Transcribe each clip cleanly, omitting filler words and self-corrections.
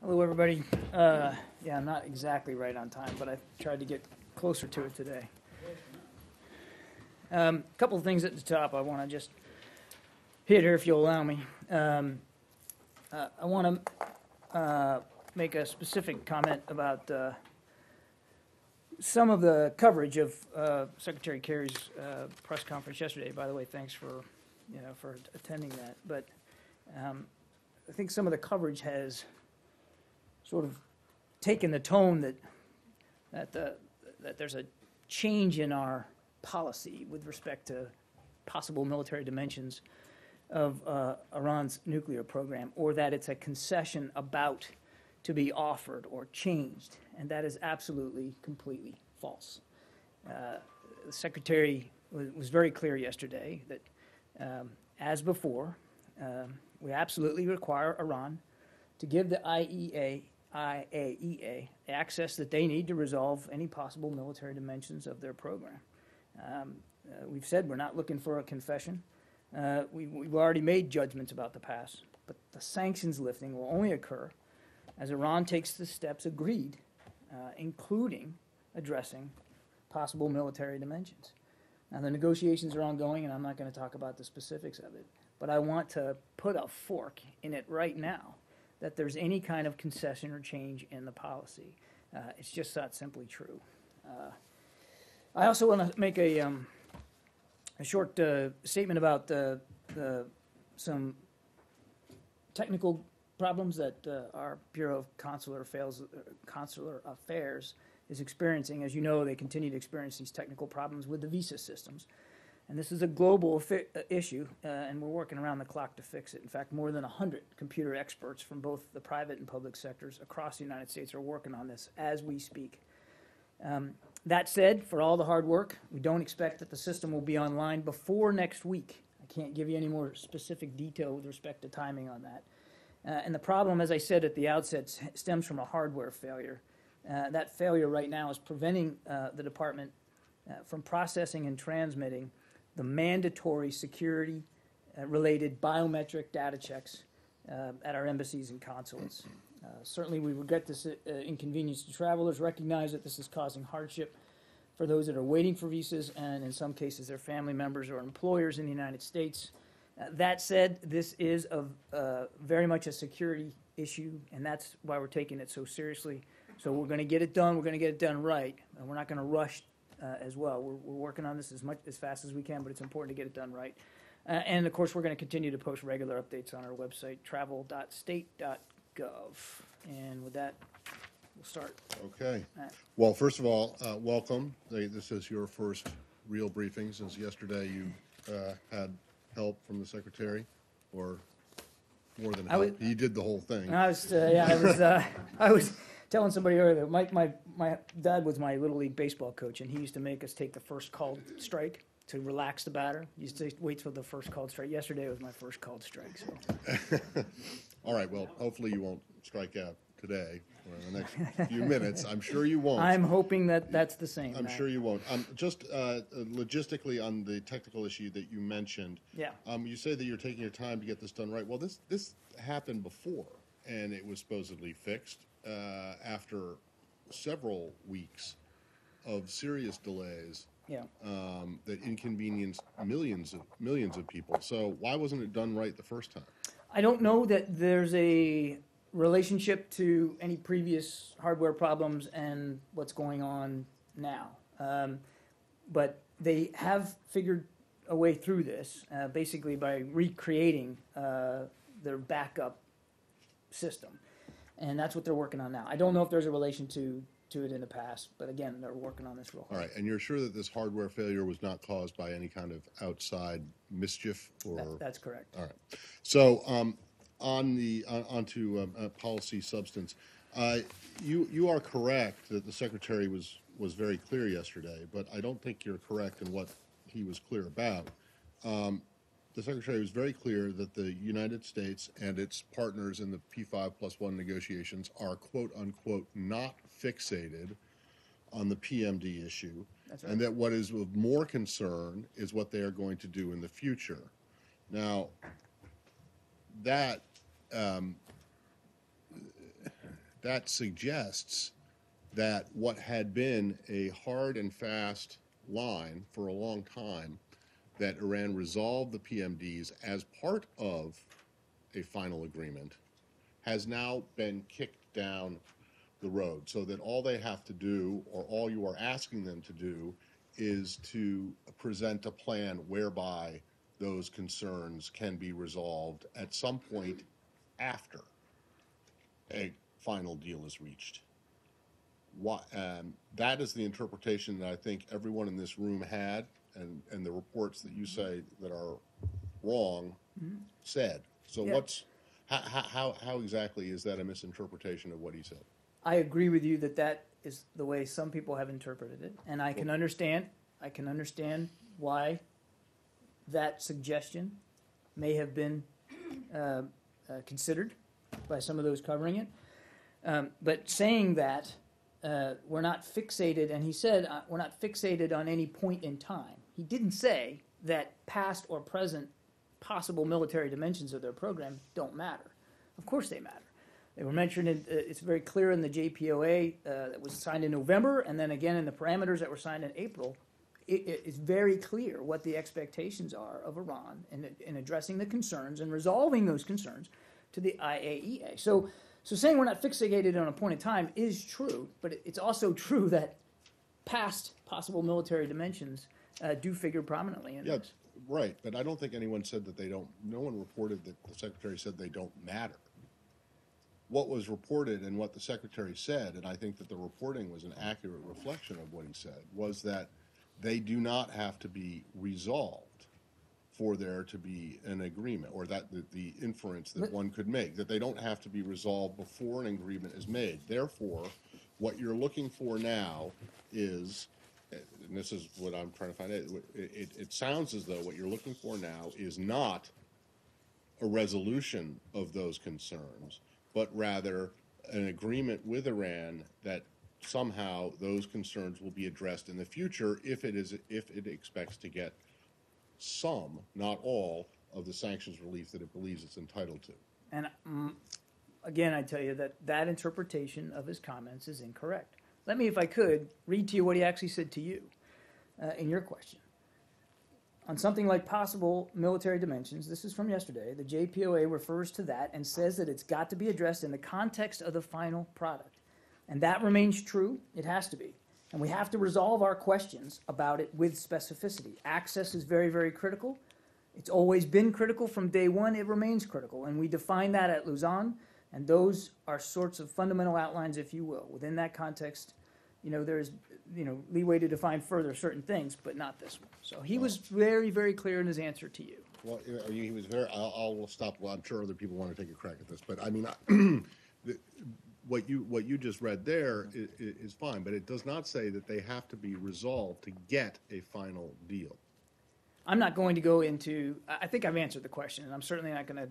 Hello, everybody. Yeah, I'm not exactly right on time, but I tried to get closer to it today. A couple of things at the top I want to just hit here, if you'll allow me. I want to make a specific comment about some of the coverage of Secretary Kerry's press conference yesterday. By the way, thanks for attending that. But I think some of the coverage has sort of taken the tone that there's a change in our policy with respect to possible military dimensions of Iran's nuclear program, or that it's a concession about to be offered or changed, and that is absolutely, completely false. The Secretary was very clear yesterday that, as before, we absolutely require Iran to give the IAEA access that they need to resolve any possible military dimensions of their program. We've said we're not looking for a confession. We've already made judgments about the past, but the sanctions lifting will only occur as Iran takes the steps agreed, including addressing possible military dimensions. Now, the negotiations are ongoing, and I'm not going to talk about the specifics of it, but I want to put a fork in it right now that there's any kind of concession or change in the policy. It's just not simply true. I also want to make a short statement about some technical problems that our Bureau of Consular Affairs is experiencing. As you know, they continue to experience these technical problems with the visa systems. And this is a global issue, and we're working around the clock to fix it. In fact, more than 100 computer experts from both the private and public sectors across the United States are working on this as we speak. That said, for all the hard work, we don't expect that the system will be online before next week. I can't give you any more specific detail with respect to timing on that. And the problem, as I said at the outset, stems from a hardware failure. That failure right now is preventing the department from processing and transmitting the mandatory security-related biometric data checks at our embassies and consulates. Certainly, we regret this inconvenience to travelers, recognize that this is causing hardship for those that are waiting for visas, and in some cases, their family members or employers in the United States. That said, this is very much a security issue, and that's why we're taking it so seriously. So we're going to get it done. We're going to get it done right, and we're not going to rush as well. We're working on this as fast as we can, but it's important to get it done right. And, of course, we're going to continue to post regular updates on our website, travel.state.gov. And with that, we'll start. Okay. Well, first of all, welcome. This is your first real briefing since yesterday you had help from the Secretary, or more than help. He did the whole thing. I was telling somebody earlier, my dad was my Little League baseball coach, and he used to make us take the first called strike to relax the batter. He used to wait for the first called strike. Yesterday was my first called strike. So. All right, well, hopefully you won't strike out today or in the next few minutes. I'm sure you won't. I'm hoping that that's the same. I'm sure you won't. Just logistically on the technical issue that you mentioned, you say that you're taking your time to get this done right. Well, this happened before, and it was supposedly fixed after several weeks of serious delays that inconvenienced millions of people. So why wasn't it done right the first time? I don't know that there's a relationship to any previous hardware problems and what's going on now. But they have figured a way through this, basically by recreating their backup system. And that's what they're working on now. I don't know if there's a relation to it in the past, but again, they're working on this real hard. All right, and you're sure that this hardware failure was not caused by any kind of outside mischief? That's correct. All right. So onto policy substance, you are correct that the Secretary was very clear yesterday, but I don't think you're correct in what he was clear about. The Secretary was very clear that the United States and its partners in the P5+1 negotiations are, quote unquote, not fixated on the PMD issue. That's right. And that what is of more concern is what they are going to do in the future. Now, that that suggests that what had been a hard and fast line for a long time, that Iran resolved the PMDs as part of a final agreement, has now been kicked down the road, so that all they have to do, or all you are asking them to do, is to present a plan whereby those concerns can be resolved at some point after a final deal is reached. That is the interpretation that I think everyone in this room had, and the reports that you say that are wrong said. So Yeah. how exactly is that a misinterpretation of what he said? I agree with you that that is the way some people have interpreted it, and I can understand why that suggestion may have been considered by some of those covering it. But saying that we're not fixated, and he said we're not fixated on any point in time. He didn't say that past or present possible military dimensions of their program don't matter. Of course they matter. They were mentioned, it's very clear in the JPOA that was signed in November, and then again in the parameters that were signed in April. It's very clear what the expectations are of Iran in addressing the concerns and resolving those concerns to the IAEA. So saying we're not fixated on a point in time is true, but it's also true that past possible military dimensions do figure prominently in this. Right, but I don't think anyone said that they don't, no one reported that the Secretary said they don't matter. What was reported and what the Secretary said, and I think that the reporting was an accurate reflection of what he said, was that they do not have to be resolved for there to be an agreement, or that the inference that one could make, that they don't have to be resolved before an agreement is made. Therefore, what you're looking for now is, and this is what I'm trying to find out, it sounds as though what you're looking for now is not a resolution of those concerns, but rather an agreement with Iran that somehow those concerns will be addressed in the future if it expects to get some, not all, of the sanctions relief that it believes it's entitled to. And again, I tell you that interpretation of his comments is incorrect. Let me, if I could, read to you what he actually said to you in your question. On something like possible military dimensions, this is from yesterday, the JPOA refers to that and says that it's got to be addressed in the context of the final product. And that remains true. It has to be. And we have to resolve our questions about it with specificity. Access is very, very critical. It's always been critical from day one. It remains critical. And we define that at Lausanne. And those are sorts of fundamental outlines, if you will. Within that context, there's, leeway to define further certain things, but not this one. So he was very, very clear in his answer to you. Well, he was very, I'll stop. Well, I'm sure other people want to take a crack at this, but I mean, what you just read there is fine, but it does not say that they have to be resolved to get a final deal. I'm not going to go into, I think I've answered the question, and I'm certainly not going to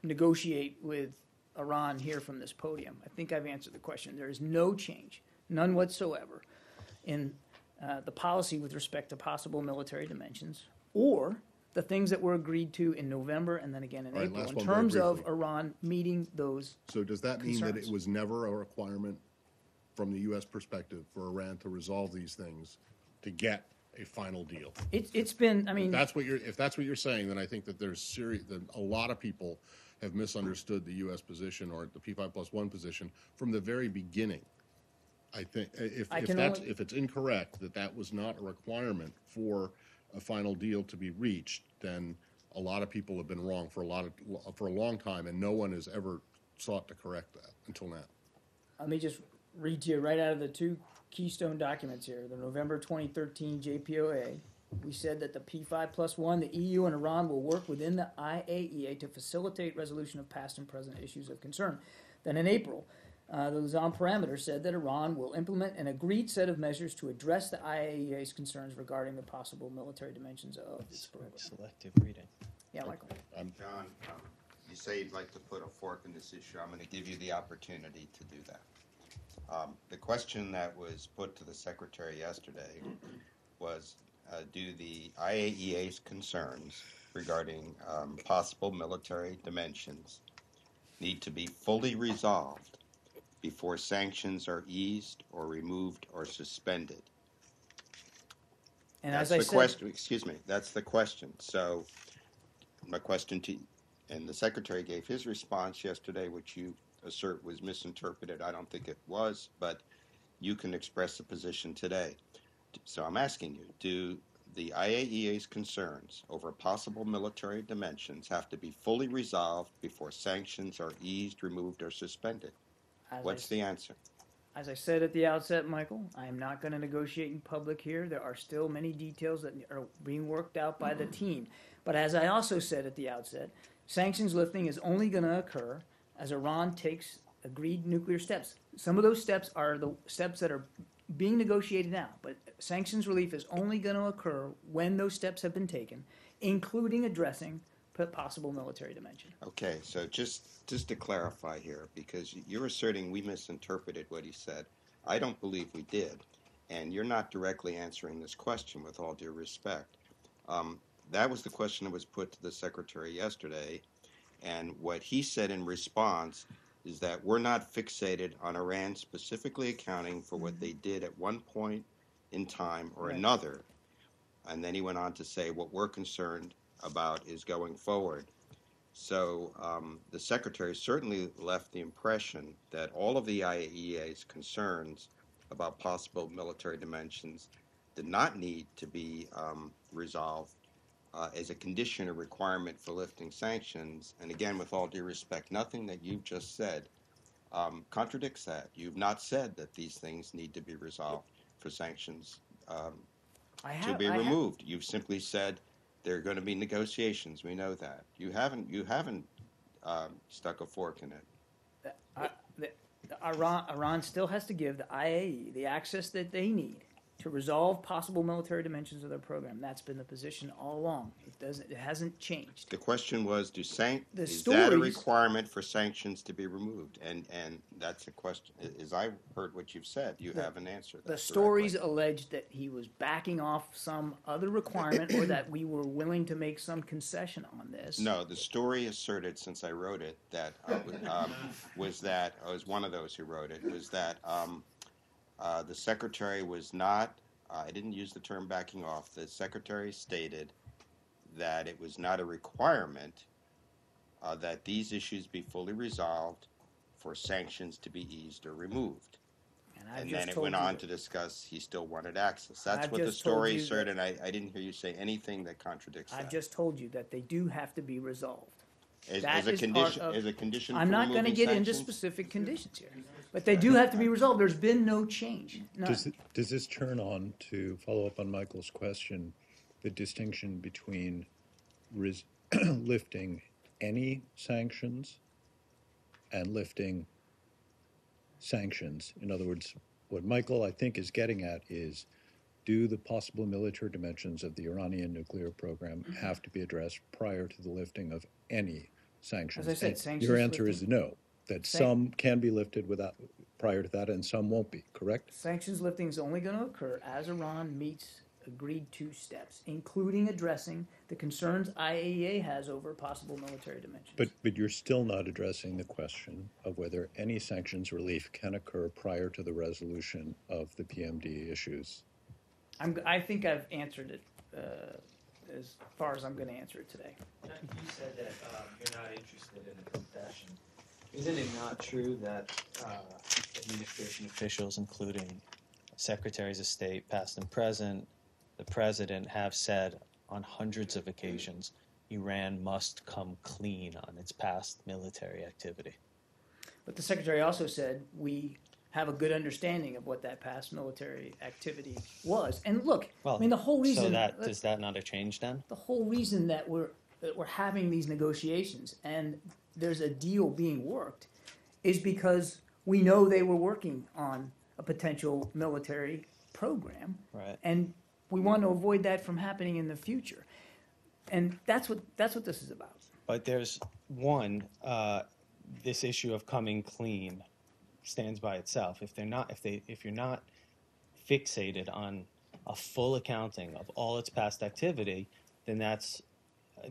negotiate with Iran here from this podium. I think I've answered the question. There is no change, none whatsoever, in the policy with respect to possible military dimensions or the things that were agreed to in November and then again in April in terms of Iran meeting those So does that mean concerns. that it was never a requirement from the U.S. perspective for Iran to resolve these things to get a final deal? It's been, I mean... If that's what you're saying, then I think that that a lot of people have misunderstood the U.S. position or the P5+1 position from the very beginning. I think if it's incorrect that was not a requirement for a final deal to be reached, then a lot of people have been wrong for a long time, and no one has ever sought to correct that until now. Let me just read to you right out of the two keystone documents here, the November 2013 JPOA. We said that the P5+1, the EU and Iran will work within the IAEA to facilitate resolution of past and present issues of concern. Then in April, the Lausanne parameter said that Iran will implement an agreed set of measures to address the IAEA's concerns regarding the possible military dimensions of its program. Selective reading. Yeah, Michael. John, you say you'd like to put a fork in this issue. I'm going to give you the opportunity to do that. The question that was put to the Secretary yesterday was, do the IAEA's concerns regarding possible military dimensions need to be fully resolved before sanctions are eased or removed or suspended. And that's as I the said, question. Excuse me. That's the question. So, my question to you, and the Secretary gave his response yesterday, which you assert was misinterpreted. I don't think it was, but you can express the position today. So I'm asking you, do the IAEA's concerns over possible military dimensions have to be fully resolved before sanctions are eased, removed, or suspended? What's the answer? As I said at the outset, Michael, I am not going to negotiate in public here. There are still many details that are being worked out by the team. But as I also said at the outset, sanctions lifting is only going to occur as Iran takes agreed nuclear steps. Some of those steps are the steps that are being negotiated now, but sanctions relief is only going to occur when those steps have been taken, including addressing possible military dimension. Okay, so just to clarify here, because you're asserting we misinterpreted what he said. I don't believe we did, and you're not directly answering this question with all due respect. That was the question that was put to the Secretary yesterday, and what he said in response is that we're not fixated on Iran specifically accounting for what they did at one point in time or another. And then he went on to say what we're concerned about is going forward. So the Secretary certainly left the impression that all of the IAEA's concerns about possible military dimensions did not need to be resolved as a condition or requirement for lifting sanctions. And again, with all due respect, nothing that you've just said contradicts that. You've not said that these things need to be resolved for sanctions to be removed. You've simply said there are going to be negotiations. We know that. You haven't stuck a fork in it. Iran still has to give the IAEA the access that they need to resolve possible military dimensions of their program. That's been the position all along. It hasn't changed. The question was, is that a requirement for sanctions to be removed? And that's a question. As I heard what you've said, you haven't answered that. The stories alleged that he was backing off some other requirement or that we were willing to make some concession on this. No, the story asserted, since I wrote it, that was that I was one of those who wrote it, was that the Secretary was not, I didn't use the term backing off, the Secretary stated that it was not a requirement that these issues be fully resolved for sanctions to be eased or removed. And then it went on to discuss he still wanted access. That's what the story asserted, and I didn't hear you say anything that contradicts that. I've just told you that they do have to be resolved. As a condition I'm not going to get into specific conditions here, but they do have to be resolved. There's been no change. Does this turn on, to follow up on Michael's question, the distinction between lifting any sanctions and lifting sanctions? In other words, what Michael, I think, is getting at is, do the possible military dimensions of the Iranian nuclear program have to be addressed prior to the lifting of any sanctions? As I said, sanctions. Your answer is no, that some can be lifted prior to that and some won't be, correct? Sanctions lifting is only going to occur as Iran meets agreed to steps, including addressing the concerns IAEA has over possible military dimensions. But you're still not addressing the question of whether any sanctions relief can occur prior to the resolution of the PMD issues. I think I've answered it as far as I'm going to answer it today. You said that you're not interested in a confession. Isn't it not true that administration officials, including secretaries of state, past and present, the president, have said on hundreds of occasions Iran must come clean on its past military activity? But the secretary also said we have a good understanding of what that past military activity was. And look, I mean, the whole reason... So does that not have changed then? The whole reason that we're having these negotiations and there's a deal being worked is because we know they were working on a potential military program. Right. And we want to avoid that from happening in the future. And that's what this is about. But there's this issue of coming clean stands by itself. If you're not fixated on a full accounting of all its past activity, then that's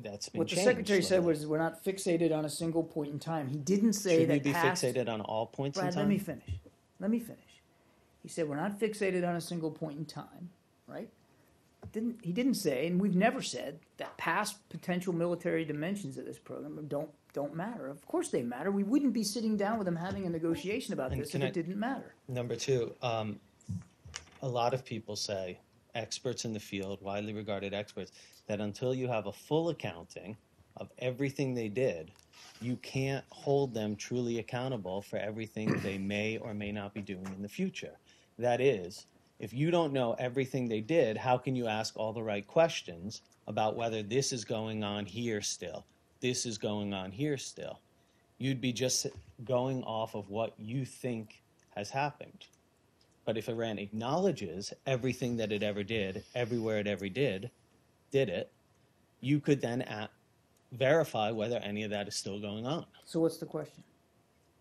that's been What the changed. secretary said lately. was, we're not fixated on a single point in time. He didn't say Should we that be past. fixated on all points in Brad, time? let me finish. Let me finish. He said we're not fixated on a single point in time, right? He didn't say, and we've never said, that past potential military dimensions of this program don't matter. Of course they matter. We wouldn't be sitting down with them having a negotiation about And this if can it I- didn't matter. Number two, a lot of people say, experts in the field, widely regarded experts, that until you have a full accounting of everything they did, you can't hold them truly accountable for everything they may or may not be doing in the future. That is, if you don't know everything they did, how can you ask all the right questions about whether this is going on here still, this is going on here still? You'd be just going off of what you think has happened. But if Iran acknowledges everything that it ever did, everywhere it ever did it, you could then verify whether any of that is still going on. So what's the question?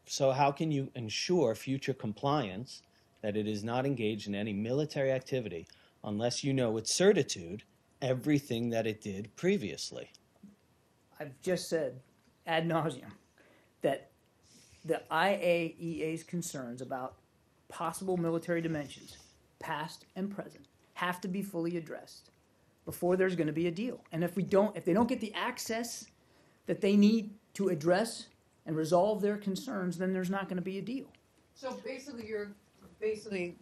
So how can you ensure future compliance that it is not engaged in any military activity unless you know with certitude everything that it did previously? I've just said ad nauseum that the IAEA's concerns about possible military dimensions, past and present, have to be fully addressed before there's going to be a deal. And if they don't get the access that they need to address and resolve their concerns, then there's not going to be a deal. So basically, you're basically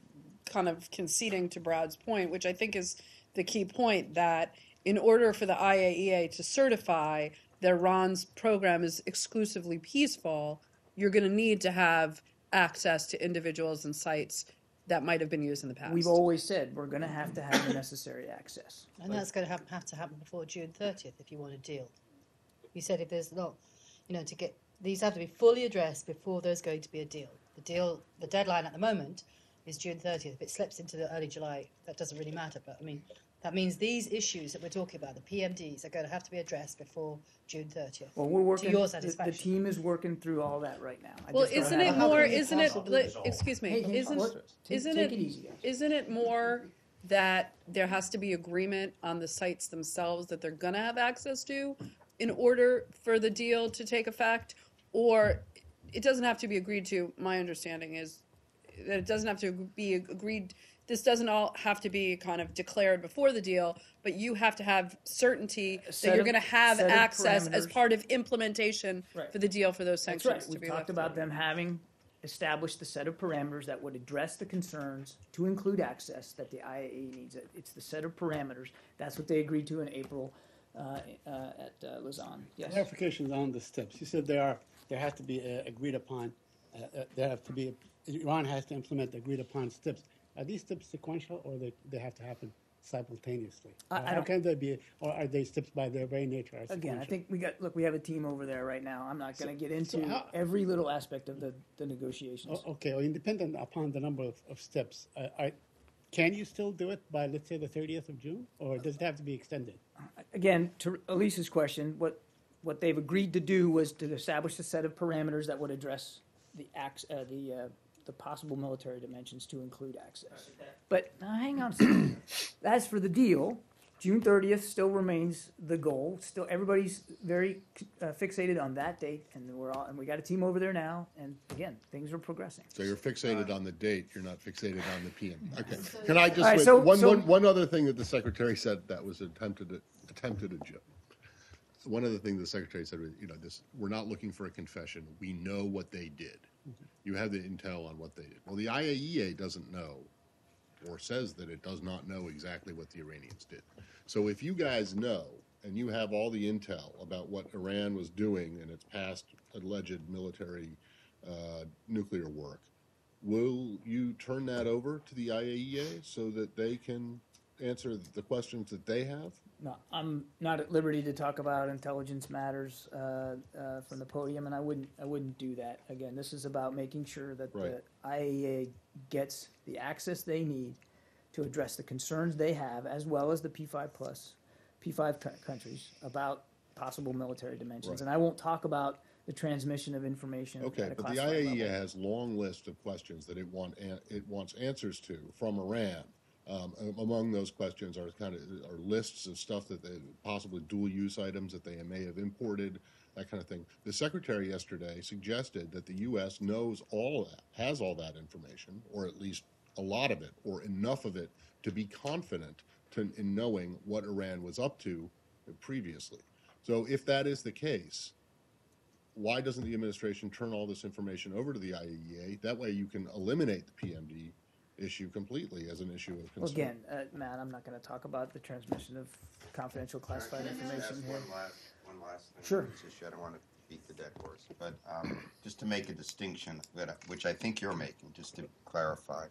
kind of conceding to Brad's point, which I think is the key point, that in order for the IAEA to certify that Iran's program is exclusively peaceful, you're going to need to have access to individuals and sites that might have been used in the past. We've always said we're going to have the necessary access. And that's going to have to happen before June 30th if you want a deal. You said if there's not, to get these have to be fully addressed before there's going to be a deal. The deadline at the moment is June 30th. If it slips into the early July, that doesn't really matter. But I mean, that means these issues that we're talking about, the PMDs, are going to have to be addressed before June 30th. Well, we're working. To your The satisfaction. team is working through all that right now. Well, just don't isn't have it a- more? can you Isn't it? possibly Excuse me. Hey, Isn't take it easy, guys. Isn't it more that there has to be agreement on the sites themselves that they're going to have access to in order for the deal to take effect? Or it doesn't have to be agreed to? My understanding is that it doesn't have to be agreed. This doesn't all have to be kind of declared before the deal, but you have to have certainty that set you're of- going to have set of access as parameters. part of implementation Right. for the deal for those That's sanctions right. to be We talked lifted. about them having established the set of parameters that would address the concerns to include access that the IAEA needs. It's the set of parameters. That's what they agreed to in April at Lausanne. Yes. Clarifications on the steps. You said there has to be agreed upon. There have to be Iran has to implement agreed upon steps. Are these steps sequential, or they have to happen simultaneously? I How don't- can they be, or are they steps by their very nature? Are Again, I sequential? think we have a team over there right now. I'm not going to get into how- every little aspect of the negotiations. Okay, well, independent upon the number of steps, can you still do it by, let's say, the 30th of June, or does it have to be extended? Again, to Elise's question, what they've agreed to do was to establish a set of parameters that would address the possible military dimensions to include access. But now, hang on a second. As for the deal, June 30th still remains the goal. Still, everybody's very fixated on that date, and we got a team over there now. And again, things are progressing. So you're fixated on the date, you're not fixated on the PM. Okay. Can I just, All right, wait, so- one other thing that the secretary said that was attempted a joke. One other thing the secretary said was, we're not looking for a confession. We know what they did. You have the intel on what they did. Well, the IAEA doesn't know, or says that it does not know exactly what the Iranians did. So if you guys know, and you have all the intel about what Iran was doing in its past alleged military nuclear work, will you turn that over to the IAEA so that they can answer the questions that they have? No, I'm not at liberty to talk about intelligence matters from the podium, and I wouldn't do that. Again, this is about making sure that Right. the IAEA gets the access they need to address the concerns they have, as well as the P5 countries, about possible military dimensions. Right. And I won't talk about the transmission of information. Okay, at a but the classified IAEA level. has long list of questions that it wants answers to from Iran Among those questions are are lists of stuff that they, possibly dual-use items that they may have imported, that kind of thing. The secretary yesterday suggested that the U.S. knows all of that, has all that information, or at least a lot of it, or enough of it to be confident in knowing what Iran was up to previously. So if that is the case, why doesn't the administration turn all this information over to the IAEA? That way you can eliminate the PMD issue completely as an issue of concern. Well, again, Matt, I'm not going to talk about the transmission of confidential classified information here. One last thing. Sure. On this issue. I don't want to beat the dead horse, but just to make a distinction, which I think you're making, just to clarify,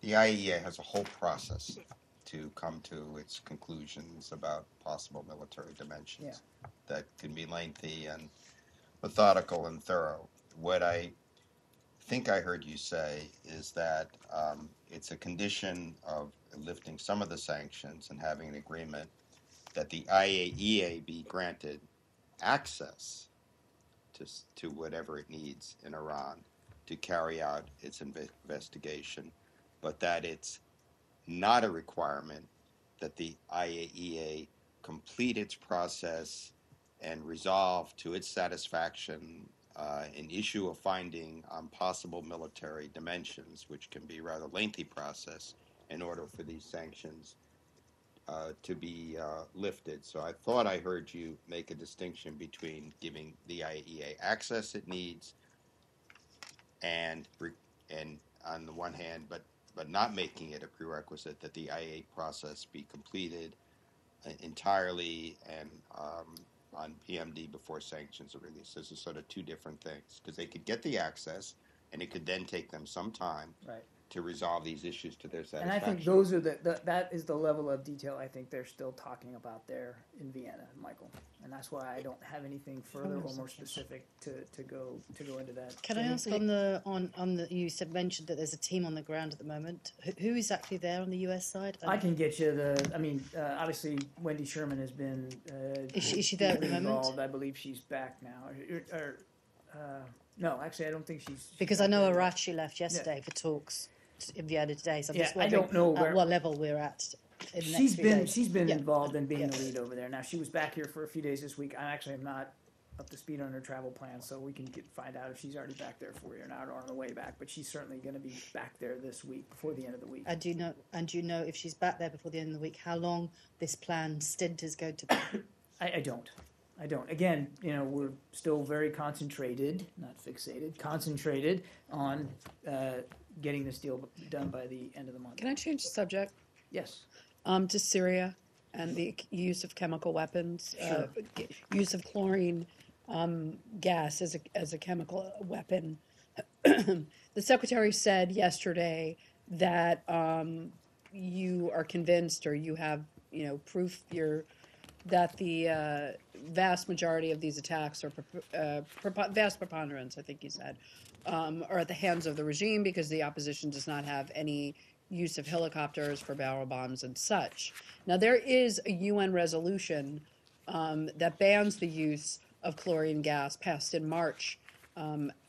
the IAEA has a whole process to come to its conclusions about possible military dimensions that can be lengthy and methodical and thorough. What I think I heard you say is that it's a condition of lifting some of the sanctions and having an agreement that the IAEA be granted access to whatever it needs in Iran to carry out its investigation, but that it's not a requirement that the IAEA complete its process and resolve to its satisfaction an issue of finding on possible military dimensions, which can be a rather lengthy process in order for these sanctions to be lifted. So I thought I heard you make a distinction between giving the IAEA access it needs and on the one hand, but not making it a prerequisite that the IAEA process be completed entirely and on PMD before sanctions are released. Those are sort of two different things, because they could get the access and it could then take them some time to resolve these issues to their satisfaction. And I think those are that is the level of detail I think they're still talking about there in Vienna, Michael. And that's why I don't have anything further or more specific to go into that. Can I ask on the you mentioned that there's a team on the ground at the moment. Who is actually there on the US side? I can get you obviously Wendy Sherman has been is she there at the moment? Involved. I believe she's back now. No, actually I don't think she's because I know Arachi left yesterday for talks in Vienna today, so I'm just I wondering don't know at what level we're at. She's been involved in being the lead over there. Now she was back here for a few days this week. I actually am not up to speed on her travel plans, so we can find out if she's already back there for you or not, or on the way back. But she's certainly going to be back there this week before the end of the week. And do you know if she's back there before the end of the week, how long this planned stint is going to be? I don't. Again, we're still very concentrated, not fixated, concentrated on getting this deal done by the end of the month. Can I change the subject? Yes. To Syria and the use of chemical weapons, use of chlorine gas as a chemical weapon. The secretary said yesterday that you are convinced, or you have proof that the vast majority of these attacks are vast preponderance, I think you said, are at the hands of the regime because the opposition does not have any use of helicopters for barrel bombs and such. Now, there is a UN resolution that bans the use of chlorine gas, passed in March,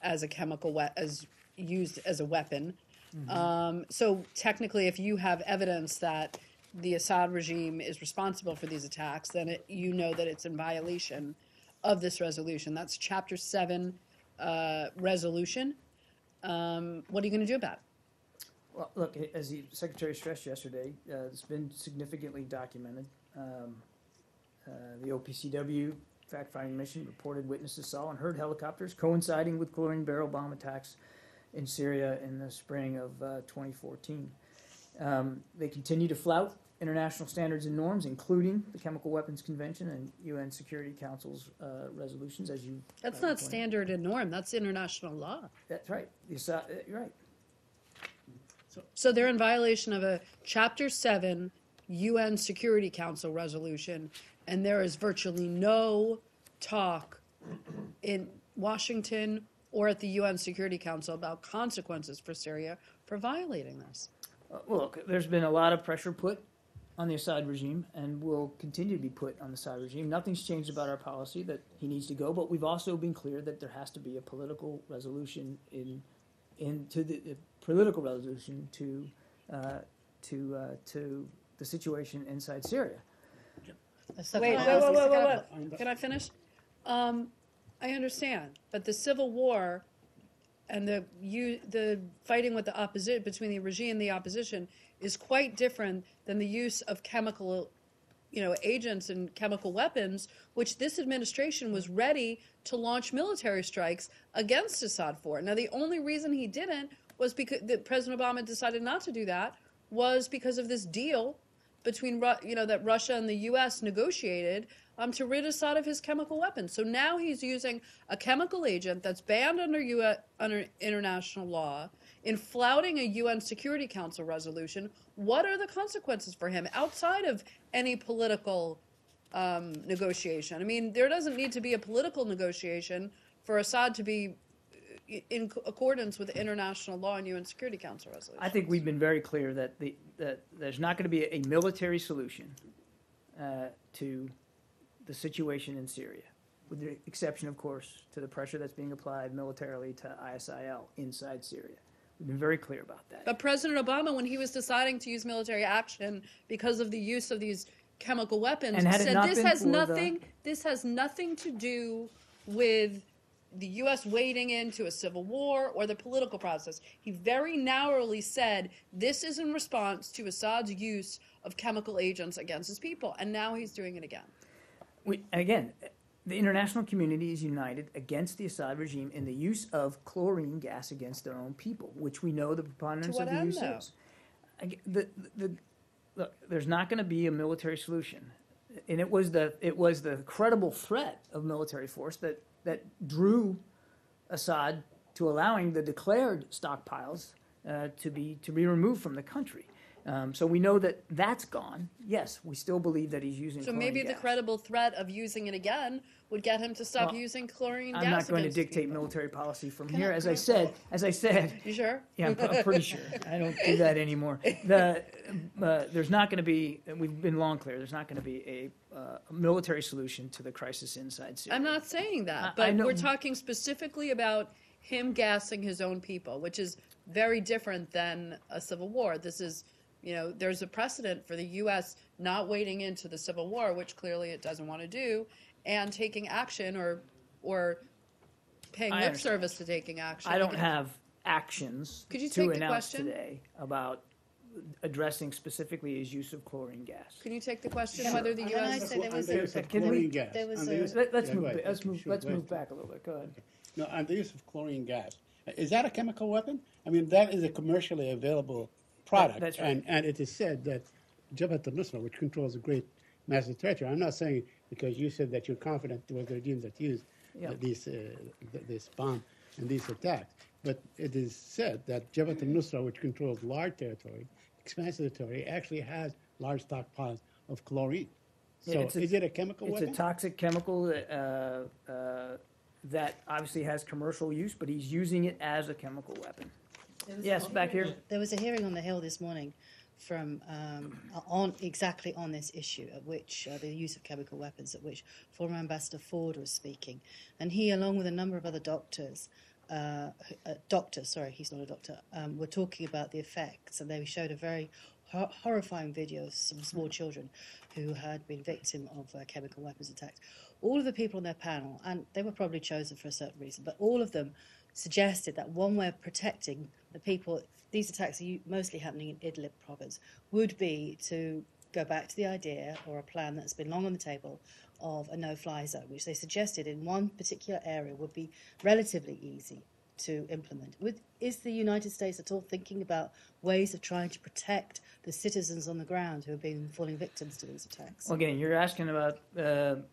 as a chemical as used as a weapon. Mm-hmm. So technically, if you have evidence that the Assad regime is responsible for these attacks, then that it's in violation of this resolution. That's Chapter 7 resolution. What are you going to do about it? Well, look, as the Secretary stressed yesterday, it's been significantly documented. The OPCW fact-finding mission reported witnesses saw and heard helicopters coinciding with chlorine barrel bomb attacks in Syria in the spring of 2014. They continue to flout international standards and norms, including the Chemical Weapons Convention and UN Security Council's resolutions, as you... That's not standard and norm. That's international law. That's right. You're right. So they're in violation of a Chapter 7 UN Security Council resolution, and there is virtually no talk in Washington or at the UN Security Council about consequences for Syria for violating this. Well, look, there's been a lot of pressure put on the Assad regime and will continue to be put on the Assad regime. Nothing's changed about our policy that he needs to go, but we've also been clear that there has to be a political resolution to to the situation inside Syria. Wait. Can I finish? I understand, but the civil war and the fighting with the opposition between the regime and the opposition is quite different than the use of chemical, agents and chemical weapons, which this administration was ready to launch military strikes against Assad for. Now, the only reason he didn't was because President Obama decided not to do that was because of this deal between that Russia and the U.S. negotiated to rid Assad of his chemical weapons. So now he's using a chemical agent that's banned under international law in flouting a UN Security Council resolution. What are the consequences for him outside of any political negotiation? I mean, there doesn't need to be a political negotiation for Assad to be in accordance with international law and UN Security Council resolution. I think we've been very clear that there's not going to be a military solution to the situation in Syria, with the exception, of course, to the pressure that's being applied militarily to ISIL inside Syria. We've been very clear about that. But President Obama, when he was deciding to use military action because of the use of these chemical weapons, said this has nothing to do with the U.S. wading into a civil war or the political process. He very narrowly said this is in response to Assad's use of chemical agents against his people, and now he's doing it again. Again, the international community is united against the Assad regime in the use of chlorine gas against their own people, which we know the preponderance of the use is. Look, there's not going to be a military solution, and it was the credible threat of military force that drew Assad to allowing the declared stockpiles to be removed from the country. So we know that that's gone. Yes, we still believe that he's using chlorine gas. So maybe the credible threat of using it again would get him to stop using chlorine gas. I'm not going to dictate military policy from here. As I said. You sure? Yeah, I'm pretty sure. I don't do that anymore. There's not going to be, and we've been long clear, there's not going to be a military solution to the crisis inside Syria. I'm not saying that, but we're talking specifically about him gassing his own people, which is very different than a civil war. This is, there's a precedent for the U.S. not wading into the civil war, which clearly it doesn't want to do, and taking action or paying lip service to taking action. I don't have actions to announce today about addressing specifically his use of chlorine gas. Can you take the question whether the U.S. chlorine gas. Let's move back a little bit. Go ahead. No, on the use of chlorine gas. Is that a chemical weapon? I mean, that is a commercially available product. That's right. And it is said that Jabhat al-Nusra, which controls a great mass of territory, I'm not saying because you said that you're confident it was the regime that used this bomb and these attacks, but it is said that Jabhat al-Nusra, which controls large territory, expansive territory, actually has large stockpiles of chlorine. So is it a chemical weapon? It's a toxic chemical that obviously has commercial use, but he's using it as a chemical weapon. Yes, back here. There was a hearing on the Hill this morning from on this issue, at which the use of chemical weapons, at which former Ambassador Ford was speaking, and he, along with a number of other doctors, he's not a doctor, were talking about the effects, and they showed a very horrifying video of some small children who had been victim of chemical weapons attacks. All of the people on their panel, and they were probably chosen for a certain reason, but all of them suggested that one way of protecting the people, these attacks are mostly happening in Idlib province, would be to go back to the idea or a plan that's been long on the table of a no-fly zone, which they suggested in one particular area would be relatively easy to implement. Is the United States at all thinking about ways of trying to protect the citizens on the ground who have been falling victims to these attacks? Well, again, you're asking about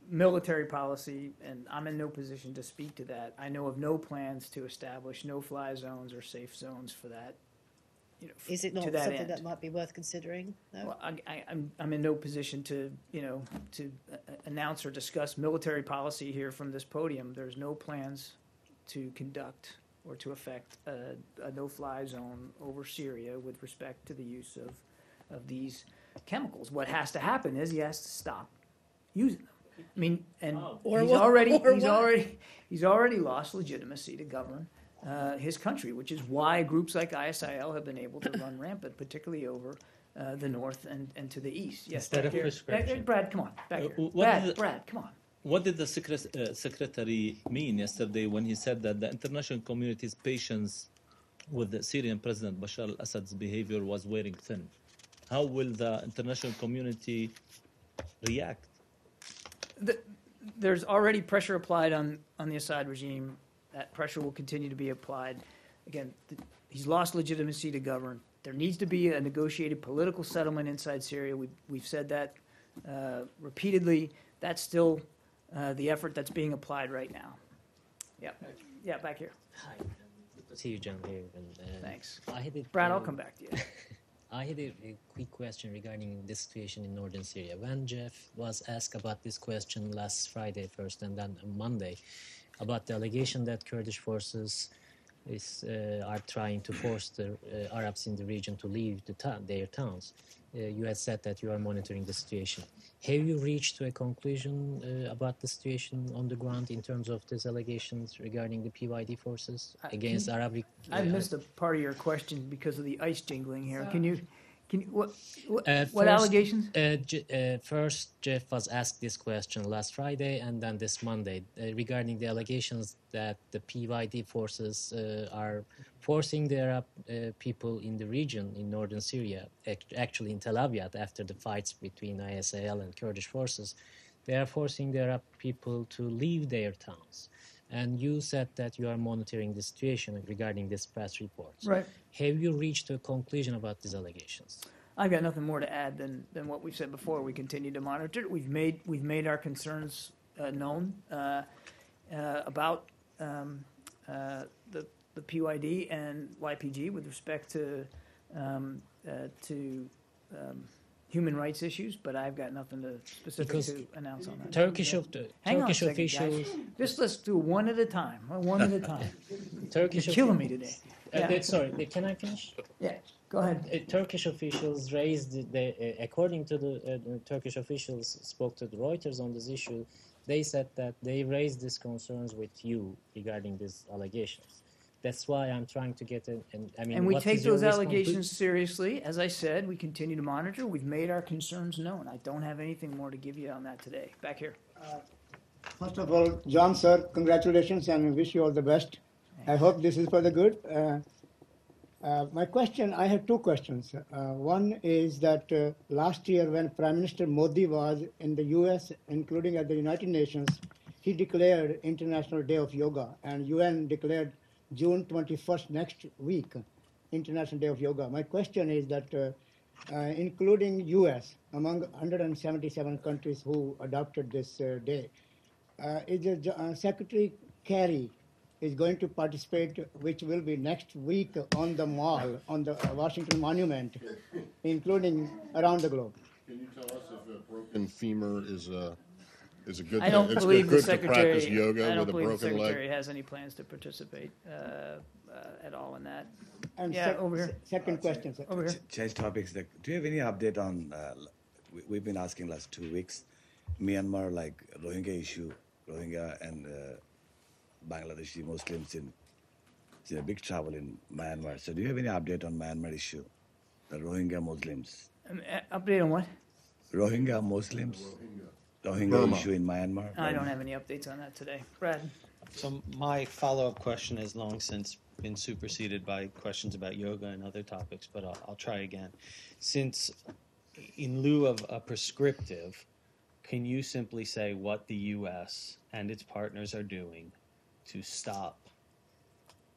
military policy, and I'm in no position to speak to that. I know of no plans to establish no-fly zones or safe zones for that. Is it not something that might be worth considering? No? Well, I'm in no position to announce or discuss military policy here from this podium. There's no plans to conduct or to affect a no-fly zone over Syria with respect to the use of these chemicals. What has to happen is he has to stop using them. I mean, and he's already lost legitimacy to govern his country, which is why groups like ISIL have been able to run rampant, particularly over the north and to the east. Yes, Instead back of here. prescription. Brad, come on, back here. Brad, come on. What did the secretary mean yesterday when he said that the international community's patience with the Syrian President Bashar al-Assad's behavior was wearing thin? How will the international community react? There's already pressure applied on the Assad regime. That pressure will continue to be applied. Again, he's lost legitimacy to govern. There needs to be a negotiated political settlement inside Syria. We've said that repeatedly. That's still the effort that's being applied right now. Yeah, back here. Hi, good to see you, John, here. Thanks. Brad, I'll come back to you. I had a quick question regarding the situation in northern Syria. When Jeff was asked about this question last Friday first and then on Monday about the allegation that Kurdish forces are trying to force the Arabs in the region to leave their towns, you had said that you are monitoring the situation. Have you reached to a conclusion about the situation on the ground in terms of these allegations regarding the PYD forces against Arabic? I missed a part of your question because of the ice jingling here. Can you what First, allegations? First, Jeff was asked this question last Friday and then this Monday regarding the allegations that the PYD forces are forcing the Arab people in the region in northern Syria, actually in Tel Aviv, after the fights between ISIL and Kurdish forces, they are forcing the Arab people to leave their towns. And you said that you are monitoring the situation regarding these press reports. Right. Have you reached a conclusion about these allegations? I've got nothing more to add than what we've said before. We continue to monitor it. We've made our concerns known about the PYD and YPG with respect to human rights issues, but I've got nothing to announce on that. Turkish officials. Just let's do one at a time. One at a time. Turkish You're killing me today. Sorry, can I finish? Yeah, go ahead. Turkish officials raised, according to the Turkish officials spoke to the Reuters on this issue, they said that they raised these concerns with you regarding these allegations. That's why I'm trying to get and we take those allegations seriously. As I said, we continue to monitor. We've made our concerns known. I don't have anything more to give you on that today. Back here. First of all, John, sir, congratulations and wish you all the best. I hope this is for the good. My question, I have two questions. One is that last year when Prime Minister Modi was in the U.S., including at the United Nations, he declared International Day of Yoga, and UN declared June 21st next week, International Day of Yoga. My question is that including U.S., among 177 countries who adopted this day, is Secretary Kerry is going to participate, which will be next week on the mall, on the Washington Monument, including around the globe. Can you tell us if a broken femur is a good? I don't believe the secretary. To practice yoga I don't with a believe the broken secretary leg. has any plans to participate at all in that. And over here. Second question, sir. Over here. Change topics. Do you have any update on? We've been asking last 2 weeks, Myanmar, like Rohingya issue, Rohingya and Bangladeshi Muslims in a big trouble in Myanmar. So, do you have any update on Myanmar issue, the Rohingya Muslims? Update on what? Rohingya Muslims. Rohingya Burma. issue in Myanmar. I don't have any updates on that today. Brad. So my follow-up question has long since been superseded by questions about yoga and other topics, but I'll try again. Since in lieu of a prescriptive, can you simply say what the U.S. and its partners are doing to stop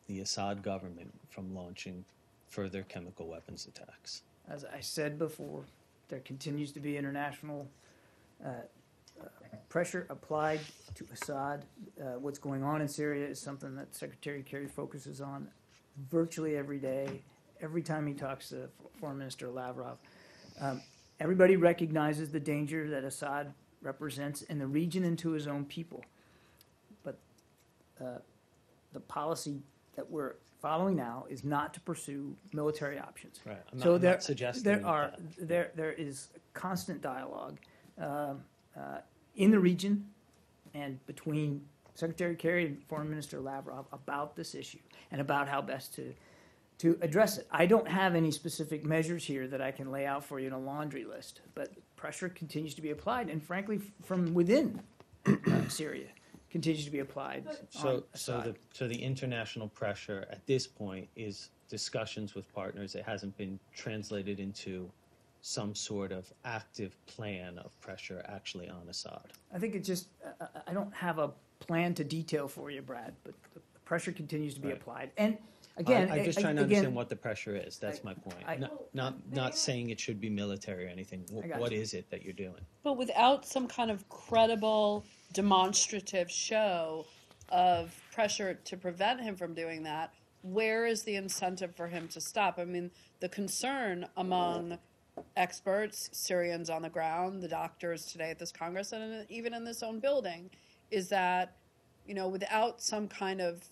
the Assad government from launching further chemical weapons attacks? As I said before, there continues to be international pressure applied to Assad. What's going on in Syria is something that Secretary Kerry focuses on virtually every day, every time he talks to Foreign Minister Lavrov. Everybody recognizes the danger that Assad represents in the region and to his own people. But the policy that we're following now is not to pursue military options. Right. I'm So not suggesting there is constant dialogue in the region and between Secretary Kerry and Foreign Minister Lavrov about this issue and about how best to address it. I don't have any specific measures here that I can lay out for you in a laundry list, but pressure continues to be applied, and frankly, from within Syria, continues to be applied. So the international pressure at this point is discussions with partners. It hasn't been translated into some sort of active plan of pressure actually on Assad. I think it just, I don't have a plan to detail for you, Brad, but the pressure continues to be applied. And again, I'm just trying to understand what the pressure is. That's my point. Not saying it should be military or anything. What is it that you're doing? But without some kind of credible, demonstrative show of pressure to prevent him from doing that, where is the incentive for him to stop? I mean, the concern among experts, Syrians on the ground, the doctors today at this Congress, and even in this own building, is that, without some kind of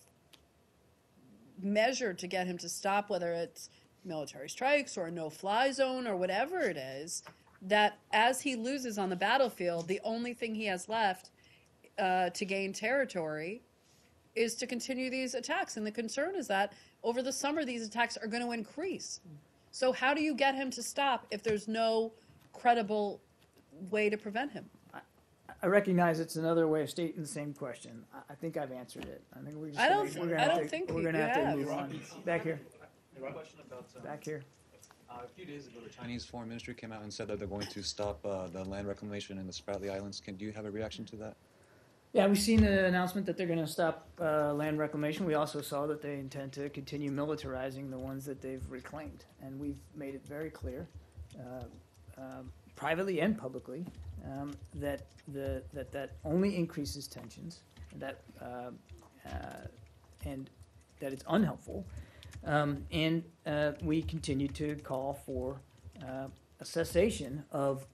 measure to get him to stop, whether it's military strikes or a no-fly zone or whatever it is, that as he loses on the battlefield, the only thing he has left to gain territory is to continue these attacks. And the concern is that over the summer, these attacks are going to increase. So how do you get him to stop if there's no credible way to prevent him? I recognize it's another way of stating the same question. I think I've answered it. I think we're just we're going to have to move on. Back here. Back here. A few days ago, the Chinese Foreign Ministry came out and said that they're going to stop the land reclamation in the Spratly Islands. Do you have a reaction to that? Yeah, we've seen the announcement that they're going to stop land reclamation. We also saw that they intend to continue militarizing the ones that they've reclaimed. And we've made it very clear, privately and publicly, that that only increases tensions, and that it's unhelpful. And we continue to call for a cessation of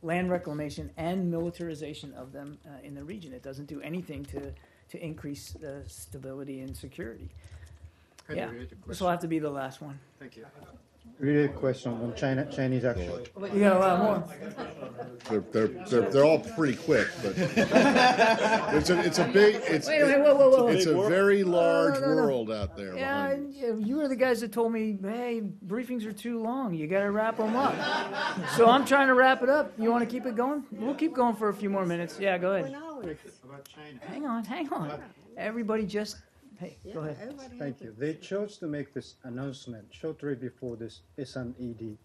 land reclamation and militarization of them in the region. It doesn't do anything to increase stability and security. Yeah, this will have to be the last one. Thank you. Related question on Chinese action. You got a lot more. They're all pretty quick, but it's a very large world out there. Yeah, you were the guys that told me, hey, briefings are too long. You got to wrap them up. So I'm trying to wrap it up. You want to keep it going? We'll keep going for a few more minutes. Yeah, go ahead. About Hang China. on. Everybody just. Hey, go ahead. Thank you. They chose to make this announcement shortly before this SNED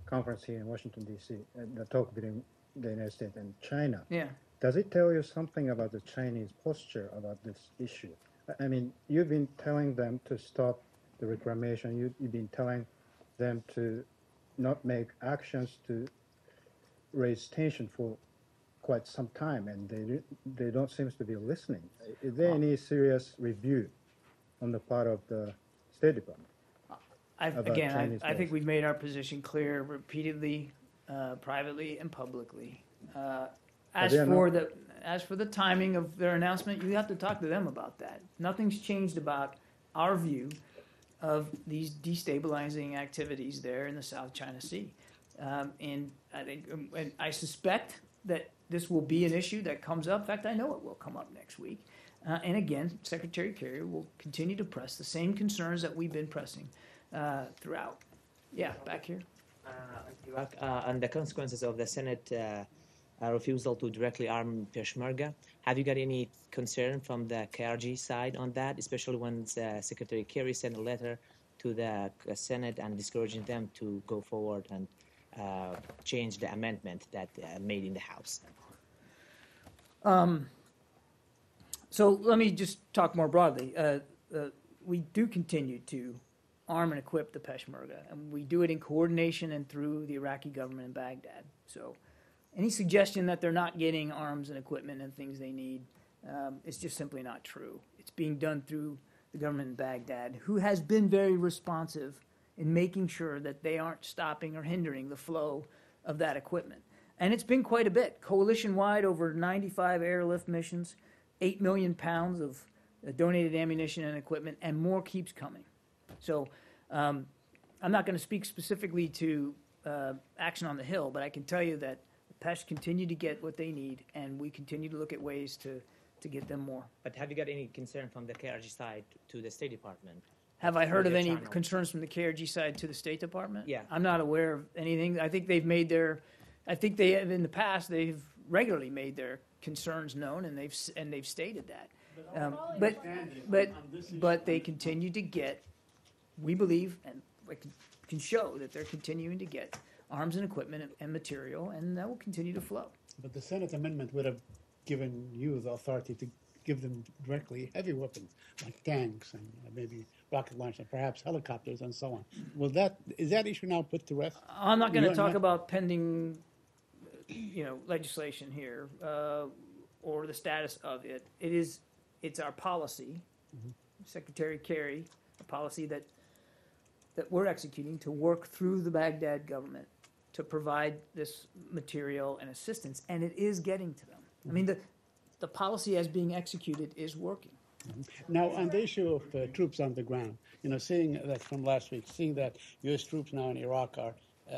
conference here in Washington, D.C., the talk between the United States and China. Yeah. Does it tell you something about the Chinese posture about this issue? I mean, you've been telling them to stop the reclamation. You've been telling them to not make actions to raise tension for quite some time, and they don't seem to be listening. Is there any serious review on the part of the State Department? I think we've made our position clear repeatedly, privately and publicly. As for the timing of their announcement, you have to talk to them about that. Nothing's changed about our view of these destabilizing activities there in the South China Sea, and I suspect that this will be an issue that comes up. In fact, I know it will come up next week. And again, Secretary Kerry will continue to press the same concerns that we've been pressing throughout. Yeah, back here. On the consequences of the Senate refusal to directly arm Peshmerga, have you got any concern from the KRG side on that, especially when Secretary Kerry sent a letter to the Senate and discouraging them to go forward and change the amendment that made in the House? So let me just talk more broadly. We do continue to arm and equip the Peshmerga, and we do it in coordination and through the Iraqi government in Baghdad. So any suggestion that they're not getting arms and equipment and things they need is just simply not true. It's being done through the government in Baghdad, who has been very responsive in making sure that they aren't stopping or hindering the flow of that equipment. And it's been quite a bit. Coalition-wide, over 95 airlift missions, 8 million pounds of donated ammunition and equipment, and more keeps coming. So I'm not going to speak specifically to action on the Hill, but I can tell you that the Pesh continue to get what they need, and we continue to look at ways to get them more. But have you got any concern from the KRG side to the State Department Have I heard of any channel. concerns from the KRG side to the State Department? Yeah. I'm not aware of anything. I think they've made I think they have in the past, they've regularly made their concerns known, and they've stated that. But they continue to get, we believe, and we can show that they're continuing to get arms and equipment and material, and that will continue to flow. But the Senate amendment would have given you the authority to give them directly heavy weapons like tanks and maybe rocket launchers, perhaps helicopters and so on. Is that issue now put to rest? I'm not going to talk about pending, legislation here or the status of it. It's our policy, Secretary Kerry, a policy that we're executing to work through the Baghdad government to provide this material and assistance, and it is getting to them. I mean, the policy as being executed is working. Now, on the issue of troops on the ground, seeing that from last week, seeing that U.S. troops now in Iraq are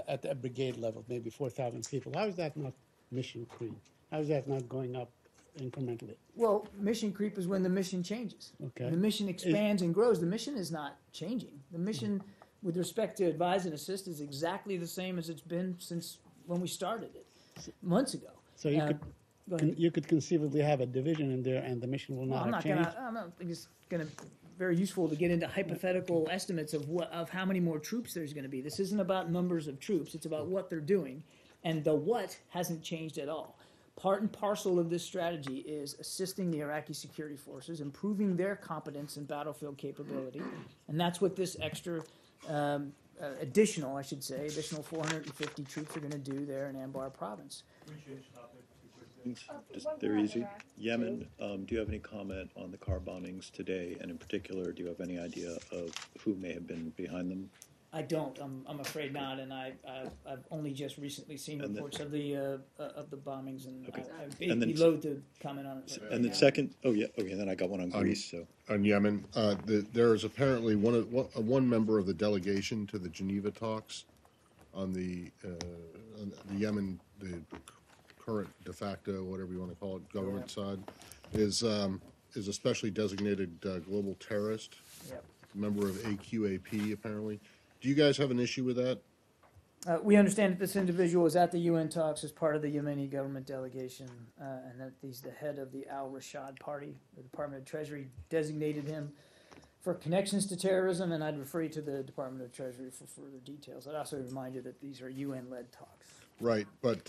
at a brigade level, maybe 4,000 people, how is that not mission creep? How is that not going up incrementally? Well, mission creep is when the mission changes. Okay. The mission expands and grows. The mission is not changing. The mission, with respect to advise and assist, is exactly the same as it's been since when we started it months ago. So you could conceivably have a division in there, and the mission will not have changed. I don't think it's going to very useful to get into hypothetical estimates of how many more troops there's going to be. This isn't about numbers of troops. It's about what they're doing, and the what hasn't changed at all. Part and parcel of this strategy is assisting the Iraqi security forces, improving their competence and battlefield capability, and that's what this extra additional 450 troops are going to do there in Anbar province. Just they're easy. Yemen, do you have any comment on the car bombings today? And in particular, do you have any idea of who may have been behind them? I don't. I'm afraid not. And I've only just recently seen reports of the bombings, and okay. I'd be loath to comment on it. And then second, then I got one on Greece. So on Yemen, there is apparently one member of the delegation to the Geneva talks on the Yemen, the current de facto, whatever you want to call it, government side, is a specially designated global terrorist, member of AQAP apparently. Do you guys have an issue with that? We understand that this individual was at the UN talks as part of the Yemeni government delegation, and that he's the head of the Al-Rashad Party. The Department of Treasury designated him for connections to terrorism, and I'd refer you to the Department of Treasury for further details. I'd also remind you that these are UN-led talks. Right, but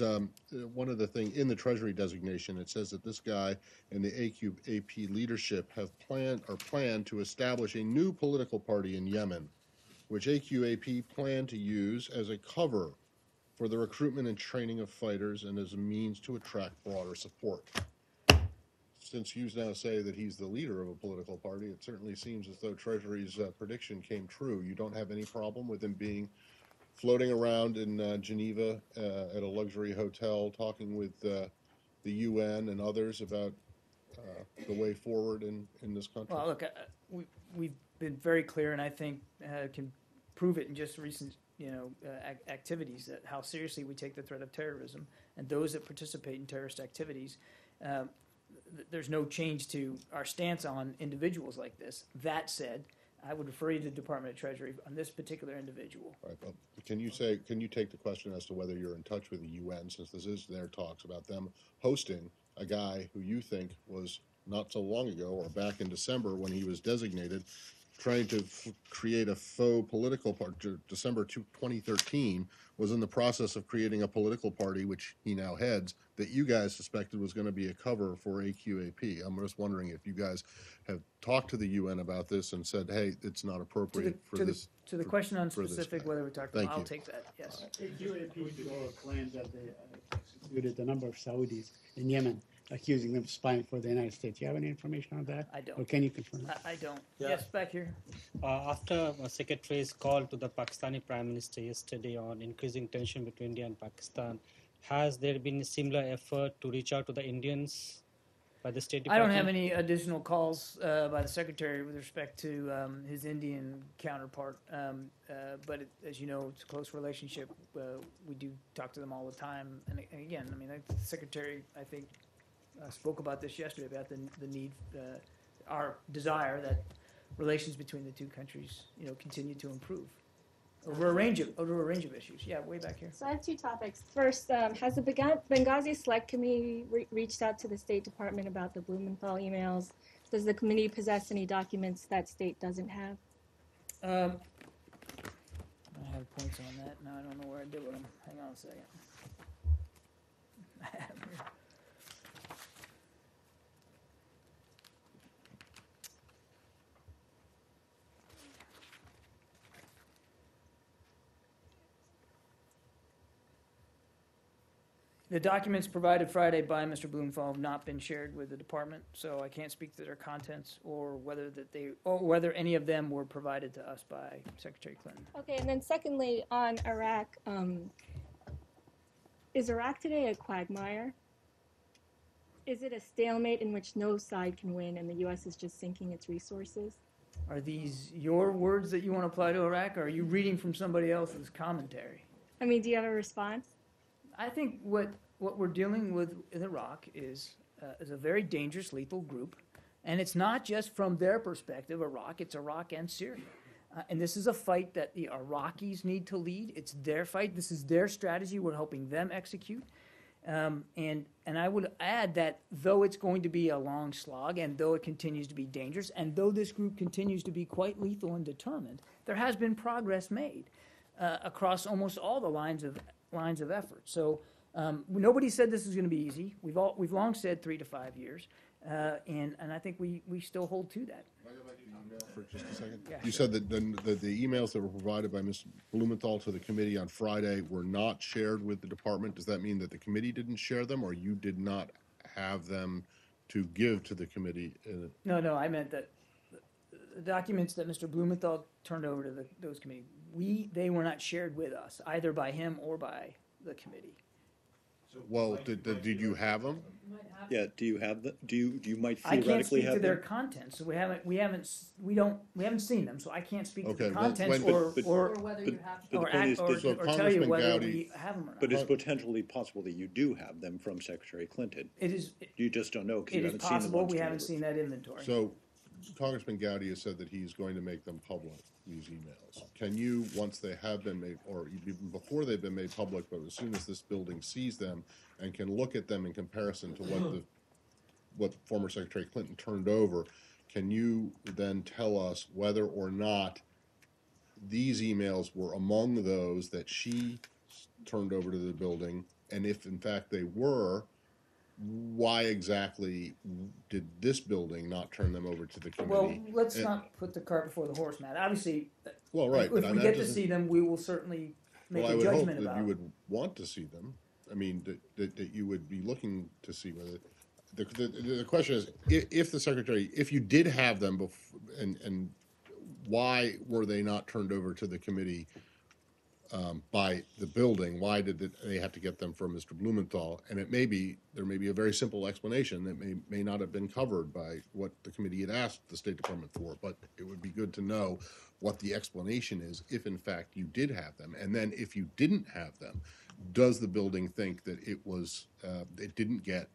one of the things in the Treasury designation, it says that this guy and the AQAP leadership have planned to establish a new political party in Yemen, which AQAP plan to use as a cover for the recruitment and training of fighters and as a means to attract broader support. Since you now say that he's the leader of a political party, it certainly seems as though Treasury's prediction came true. You don't have any problem with him floating around in Geneva at a luxury hotel, talking with the UN and others about the way forward in this country? Well, look, we've been very clear, and I think can prove it in just recent activities, that how seriously we take the threat of terrorism and those that participate in terrorist activities. There's no change to our stance on individuals like this. That said, I would refer you to the Department of Treasury on this particular individual. Right, but can you take the question as to whether you're in touch with the UN, since this is their talks about them hosting a guy who you think was not so long ago, or back in December when he was designated, trying to create a faux political party. December 2013 was in the process of creating a political party, which he now heads, that you guys suspected was going to be a cover for AQAP. I'm just wondering if you guys have talked to the UN about this and said, hey, it's not appropriate for this. To the question on specific, whether we talked about, I'll take that, yes. AQAP claims that they executed a number of Saudis in Yemen, accusing them of spying for the United States. Do you have any information on that? I don't. Or can you confirm? I don't. Yeah. Yes, back here. After Secretary's call to the Pakistani Prime Minister yesterday on increasing tension between India and Pakistan, has there been a similar effort to reach out to the Indians by the State Department? I don't have any additional calls by the Secretary with respect to his Indian counterpart, but as you know, it's a close relationship. We do talk to them all the time, and again, I mean, the Secretary, I think, spoke about this yesterday, about the need, our desire that relations between the two countries, continue to improve over a range of issues. Yeah, way back here. So I have two topics. First, has the Benghazi Select Committee reached out to the State Department about the Blumenthal emails? Does the committee possess any documents that state doesn't have? I have points on that. Now I don't know where I did with them. Hang on a second. I have them here. The documents provided Friday by Mr. Blumenthal have not been shared with the department, so I can't speak to their contents or whether any of them were provided to us by Secretary Clinton. Okay, and then secondly, on Iraq, is Iraq today a quagmire? Is it a stalemate in which no side can win and the U.S. is just sinking its resources? Are these your words that you want to apply to Iraq, or are you reading from somebody else's commentary? I mean, do you have a response? I think what we're dealing with in Iraq is a very dangerous, lethal group. And it's not just from their perspective, Iraq, it's Iraq and Syria. And this is a fight that the Iraqis need to lead. It's their fight. This is their strategy. We're helping them execute. And I would add that though it's going to be a long slog, and though it continues to be dangerous, and though this group continues to be quite lethal and determined, there has been progress made across almost all the lines of effort. So nobody said this is going to be easy. We've long said 3 to 5 years, and I think we still hold to that. For just a second. Yeah, you sure. said that the emails that were provided by Ms. Blumenthal to the committee on Friday were not shared with the department. Does that mean that the committee didn't share them, or you did not have them to give to the committee? No, I meant that the documents that Mr. Blumenthal turned over to those committee, they were not shared with us, either by him or by the committee. Well, did you have them? Yeah. Do you have the? Do you might I theoretically can't speak have to their them? contents, so we haven't seen them, so I can't speak to Okay, the well, contents or whether but- you have but or the point is, tell you Congressman whether Gowdy- we have them or not. But it's potentially possible that you do have them from Secretary Clinton. It is. You just don't know because It you is haven't seen them possible on we haven't Strasbourg. seen that inventory. So, Congressman Gowdy has said that he's going to make them public, these emails. Can you, once they have been made, or even before they've been made public, but as soon as this building sees them and can look at them in comparison to what former Secretary Clinton turned over, can you then tell us whether or not these emails were among those that she turned over to the building, and if in fact they were, why exactly did this building not turn them over to the committee? Well, let's not put the cart before the horse, Matt. Obviously, Well, right, if but I we mean, get that to doesn't- see them, we will certainly make Well, I a would hope judgment that about you it. would want to see them. I mean, that you would be looking to see whether, the question is, if the secretary, if you did have them and why were they not turned over to the committee by the building? Why did they have to get them from Mr. Blumenthal? And there may be a very simple explanation that may not have been covered by what the committee had asked the State Department for, but it would be good to know what the explanation is if in fact you did have them. And then if you didn't have them, does the building think that it didn't get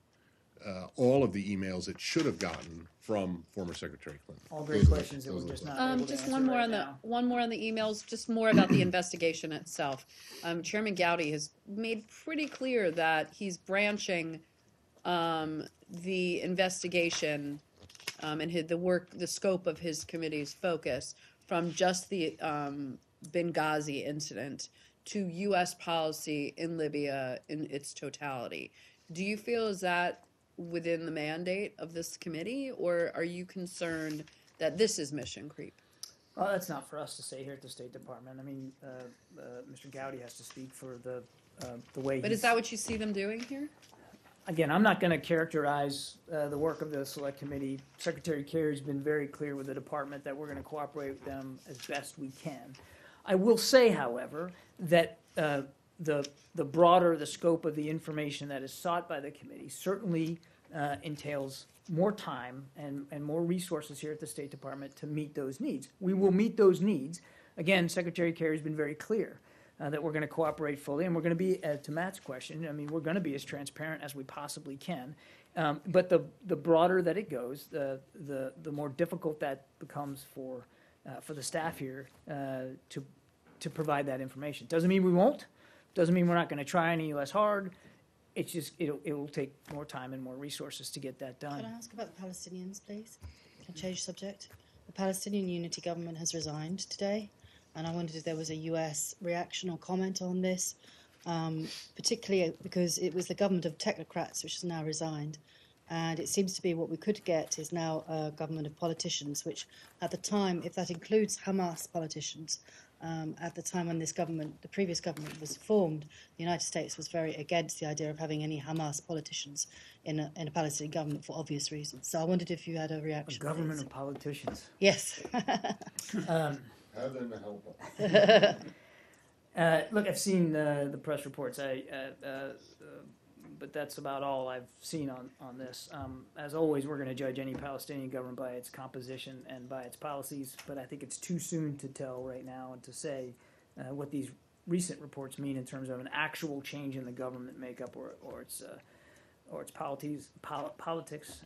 all of the emails it should have gotten from former Secretary Clinton? All great Those are the- questions that those we're are just the not able to Just answer one more right on now. one more on the emails, just more about the investigation itself. Chairman Gowdy has made pretty clear that he's branching the investigation and the scope of his committee's focus from just the Benghazi incident to U.S. policy in Libya in its totality. Do you feel is that within the mandate of this committee, or are you concerned that this is mission creep? Well, that's not for us to say here at the State Department. I mean, Mr. Gowdy has to speak for the way. But is that what you see them doing here? Again, I'm not going to characterize the work of the Select Committee. Secretary Kerry's been very clear with the department that we're going to cooperate with them as best we can. I will say, however, that the broader the scope of the information that is sought by the committee certainly entails more time and more resources here at the State Department to meet those needs. We will meet those needs. Again, Secretary Kerry's been very clear that we're going to cooperate fully, and we're going to be, to Matt's question, I mean, we're going to be as transparent as we possibly can. But the broader that it goes, the more difficult that becomes for the staff here to provide that information. Doesn't mean we won't. Doesn't mean we're not going to try any less hard. It's just it will take more time and more resources to get that done. Can I ask about the Palestinians, please? Can I change subject? The Palestinian Unity Government has resigned today, and I wondered if there was a US reaction or comment on this, particularly because it was the government of technocrats which has now resigned. And it seems to be what we could get is now a government of politicians, which at the time, if that includes Hamas politicians, at the time when this government, the previous government was formed, the United States was very against the idea of having any Hamas politicians in a Palestinian government for obvious reasons. So I wondered if you had a reaction. A government of politicians. Yes. Heaven help us. Look, I've seen the press reports. But that's about all I've seen on this. As always, we're going to judge any Palestinian government by its composition and by its policies, but I think it's too soon to tell right now and to say what these recent reports mean in terms of an actual change in the government makeup or its politics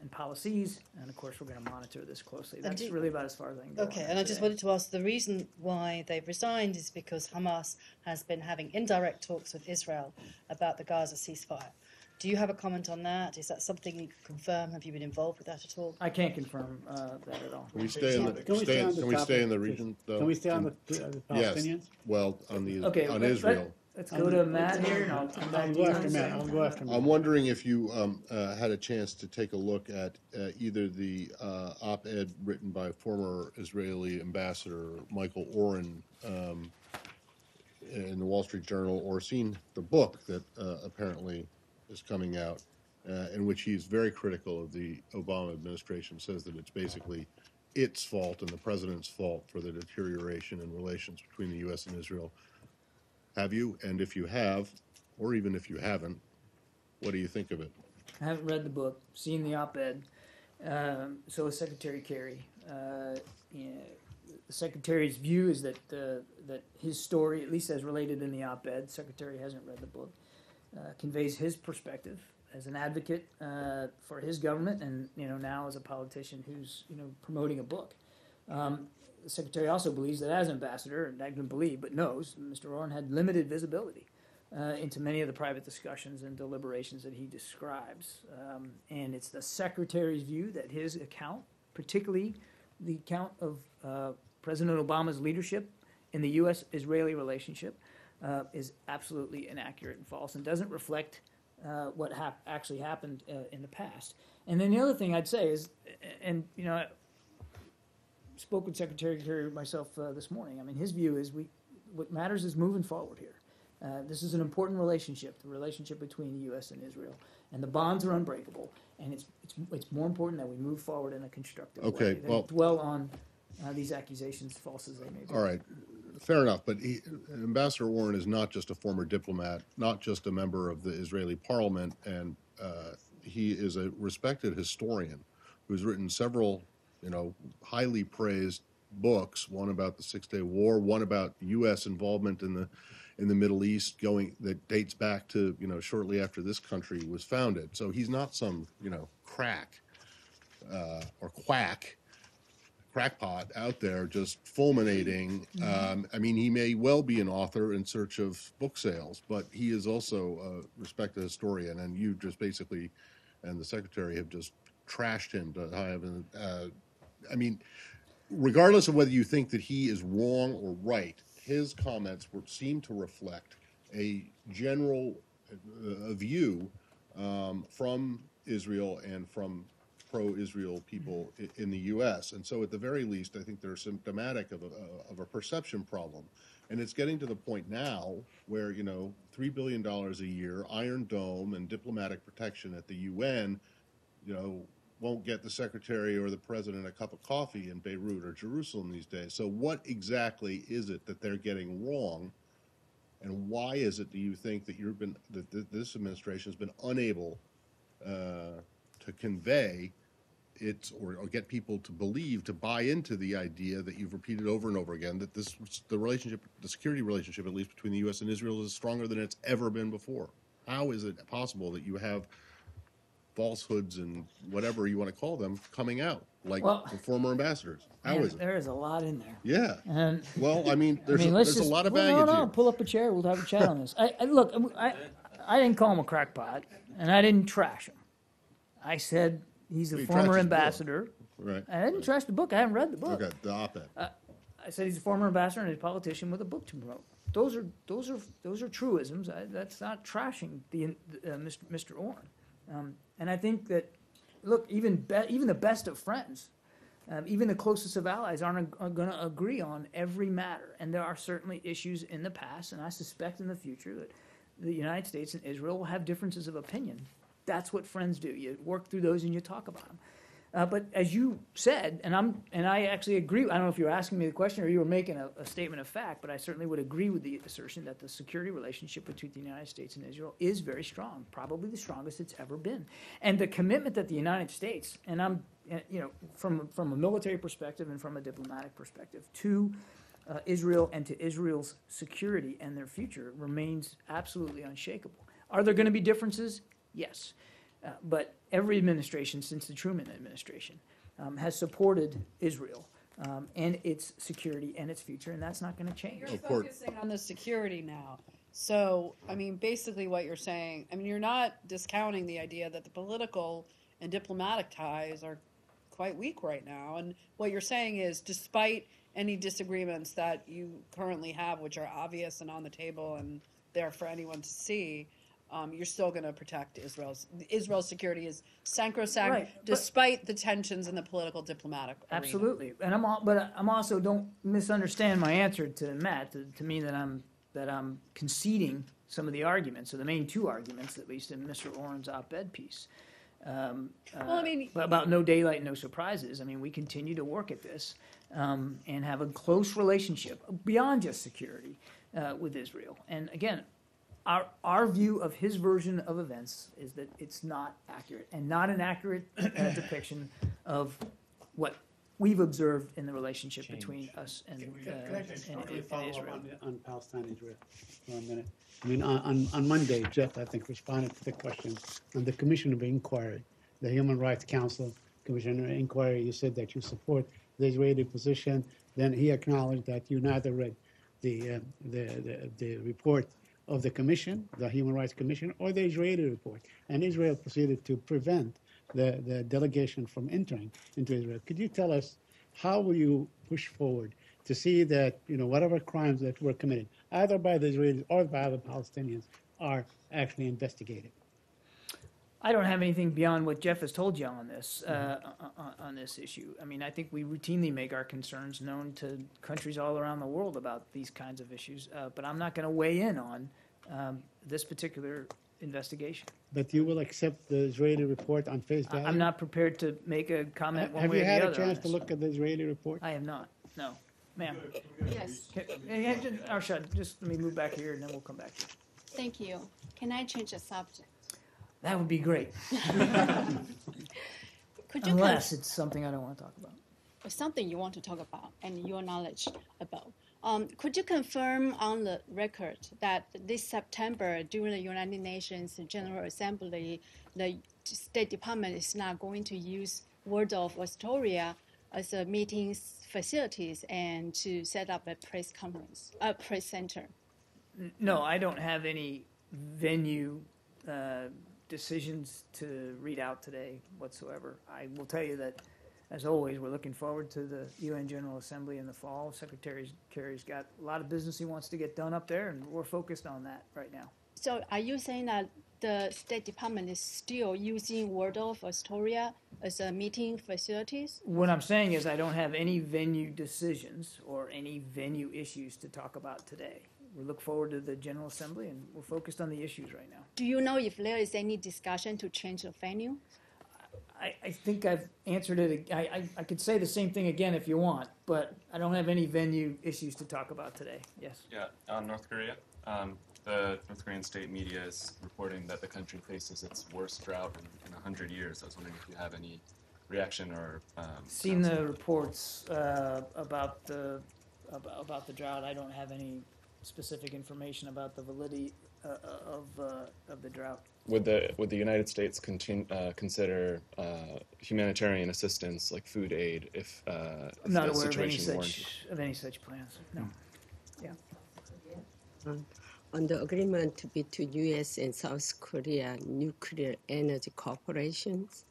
and policies. And of course, we're going to monitor this closely. That's really about as far as I can go. Okay, and I just wanted to ask, the reason why they've resigned is because Hamas has been having indirect talks with Israel about the Gaza ceasefire. Do you have a comment on that? Is that something you can confirm? Have you been involved with that at all? I can't confirm that at all. Can we stay in the region, though? Can we stay on the Palestinians? Yes. Well, on Israel. Let's go to Matt here, and I'll come back to you. I'll go after Matt. I'm wondering if you had a chance to take a look at either the op-ed written by former Israeli ambassador Michael Oren in the Wall Street Journal, or seen the book that apparently is coming out, in which he's very critical of the Obama administration, says that it's basically its fault and the president's fault for the deterioration in relations between the U.S. and Israel. Have you? And if you have, or even if you haven't, what do you think of it? I haven't read the book, seen the op-ed. So is Secretary Kerry. The Secretary's view is that his story, at least as related in the op-ed, the Secretary hasn't read the book, conveys his perspective as an advocate for his government, and now as a politician who's promoting a book. The Secretary also believes that as ambassador, and I can believe, but knows, Mr. Oren had limited visibility into many of the private discussions and deliberations that he describes. And it's the Secretary's view that his account, particularly the account of President Obama's leadership in the U.S.-Israeli relationship, is absolutely inaccurate and false and doesn't reflect what actually happened in the past. And then the other thing I'd say is, and I spoke with Secretary Kerry myself this morning. I mean, his view is what matters is moving forward here. This is an important relationship, the relationship between the U.S. and Israel, and the bonds are unbreakable. And it's more important that we move forward in a constructive way than dwell on these accusations, false as they may be. All right. Fair enough, but Ambassador Oren is not just a former diplomat, not just a member of the Israeli parliament, and he is a respected historian who's written several, highly praised books. One about the Six-Day War, one about U.S. involvement in the Middle East, that dates back to shortly after this country was founded. So he's not some crack or crackpot out there just fulminating. I mean, he may well be an author in search of book sales, but he is also a respected historian, and you just basically, and the Secretary have just trashed him to high heaven. I mean, regardless of whether you think that he is wrong or right, his comments seem to reflect a general view from Israel and from pro-Israel people in the U.S. And so at the very least, I think they're symptomatic of a perception problem. And it's getting to the point now where, $3 billion a year, Iron Dome, and diplomatic protection at the UN, won't get the Secretary or the President a cup of coffee in Beirut or Jerusalem these days. So what exactly is it that they're getting wrong? And why is it, do you think, that this administration has been unable to convey or get people to buy into the idea that you've repeated over and over again, that the security relationship, at least between the U.S. and Israel, is stronger than it's ever been before? How is it possible that you have falsehoods and whatever you want to call them coming out, like Well, the former ambassadors. How Man, is it? there is a lot in there. Yeah. And Well, I mean, there's let's a just- lot of well, baggage no, here. pull up a chair. We'll have a chat on this. Look. I didn't call him a crackpot, and I didn't trash him. I said he's a You trashed former his book. ambassador. Right. I didn't trash the book. I haven't read the book. Okay, the op-ed. I said he's a former ambassador and a politician with a book to promote. Those are truisms. That's not trashing Mr. Orrin. And I think that, look, even the best of friends, even the closest of allies are going to agree on every matter. And there are certainly issues in the past, and I suspect in the future that the United States and Israel will have differences of opinion. That's what friends do. You work through those and you talk about them. But as you said, and I actually agree. I don't know if you were asking me the question or you were making a statement of fact, but I certainly would agree with the assertion that the security relationship between the United States and Israel is very strong, probably the strongest it's ever been. And the commitment that the United States, and I'm, from a military perspective and from a diplomatic perspective, to Israel and to Israel's security and their future remains absolutely unshakable. Are there going to be differences? Yes. But every administration since the Truman administration has supported Israel and its security and its future, and that's not going to change. You're focusing on the security now. So, I mean, basically what you're saying, I mean, you're not discounting the idea that the political and diplomatic ties are quite weak right now. And what you're saying is, despite any disagreements that you currently have, which are obvious and on the table and there for anyone to see, you're still going to protect Israel's security is sacrosanct, Right, despite the tensions in the political diplomatic arena. Absolutely, and I'm also, don't misunderstand my answer to Matt to mean that I'm conceding some of the arguments, or the main two arguments, at least in Mr. Orrin's op-ed piece. Well, I mean, about no daylight, no surprises. I mean, we continue to work at this and have a close relationship beyond just security with Israel. And again, our view of his version of events is that it's not accurate, and not an accurate depiction of what we've observed in the relationship between us and Can I just quickly follow Israel. up on Palestine Israel for a minute? I mean, on Monday, Jeff, I think, responded to the question on the Commission of Inquiry, the Human Rights Council Commission of Inquiry. You said that you support the Israeli position. Then he acknowledged that you neither read the report of the Commission, the Human Rights Commission, or the Israeli report. And Israel proceeded to prevent the delegation from entering into Israel. Could you tell us how will you push forward to see that, whatever crimes that were committed, either by the Israelis or by the Palestinians, are actually investigated? I don't have anything beyond what Jeff has told you on this on this issue. I mean, I think we routinely make our concerns known to countries all around the world about these kinds of issues, but I'm not going to weigh in on this particular investigation. But you will accept the Israeli report on face value? I'm not prepared to make a comment one Have way you or the had other a chance on to this. look at the Israeli report? I have not. No, ma'am. Yes. Arshad, just let me move back here, and then we'll come back here. Thank you. Can I change the subject? That would be great. Could you Unless it's something I don't want to talk about. something you want to talk about and your knowledge about. Could you confirm on the record that this September, during the United Nations General Assembly, the State Department is not going to use Waldorf Astoria as a meeting facilities and to set up a press center? No, I don't have any venue decisions to read out today whatsoever. I will tell you that, as always, we're looking forward to the UN General Assembly in the fall. Secretary Kerry's got a lot of business he wants to get done up there, and we're focused on that right now. So are you saying that the State Department is still using Waldorf Astoria as a meeting facilities? What I'm saying is I don't have any venue decisions or any venue issues to talk about today. We look forward to the General Assembly, and we're focused on the issues right now. Do you know if there is any discussion to change the venue? I think I've answered it. I could say the same thing again if you want, but I don't have any venue issues to talk about today. Yes? Yeah, on North Korea. The North Korean state media is reporting that the country faces its worst drought in 100 years. I was wondering if you have any reaction or... Seen the reports about the drought. I don't have any specific information about the validity of the drought. Would the United States consider humanitarian assistance like food aid if I'm not the aware situation warranted? of any such plans. No. Yeah. On the agreement between U.S. and South Korea nuclear energy corporations,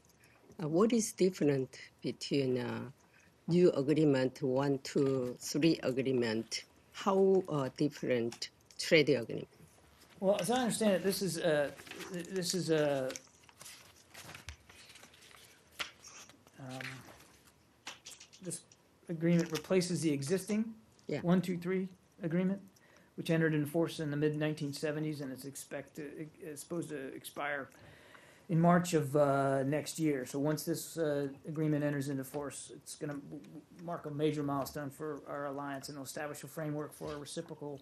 what is different between new agreement 1, 2, 3 agreement? How different trade agreement? Well, as I understand it, this is a this agreement replaces the existing 1, 2, 3 agreement, which entered into force in the mid 1970s, and is supposed to expire in March of next year. So once this agreement enters into force, it's going to mark a major milestone for our alliance and will establish a framework for a reciprocal,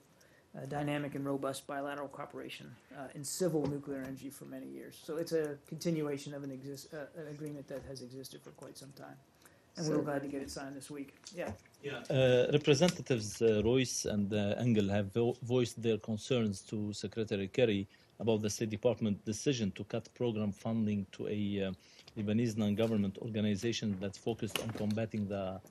dynamic and robust bilateral cooperation in civil nuclear energy for many years. So it's a continuation of an agreement that has existed for quite some time. And we're glad to get it signed this week. Yeah. Representatives Royce and Engel have voiced their concerns to Secretary Kerry about the State Department decision to cut program funding to a Lebanese non-government organization that's focused on combating the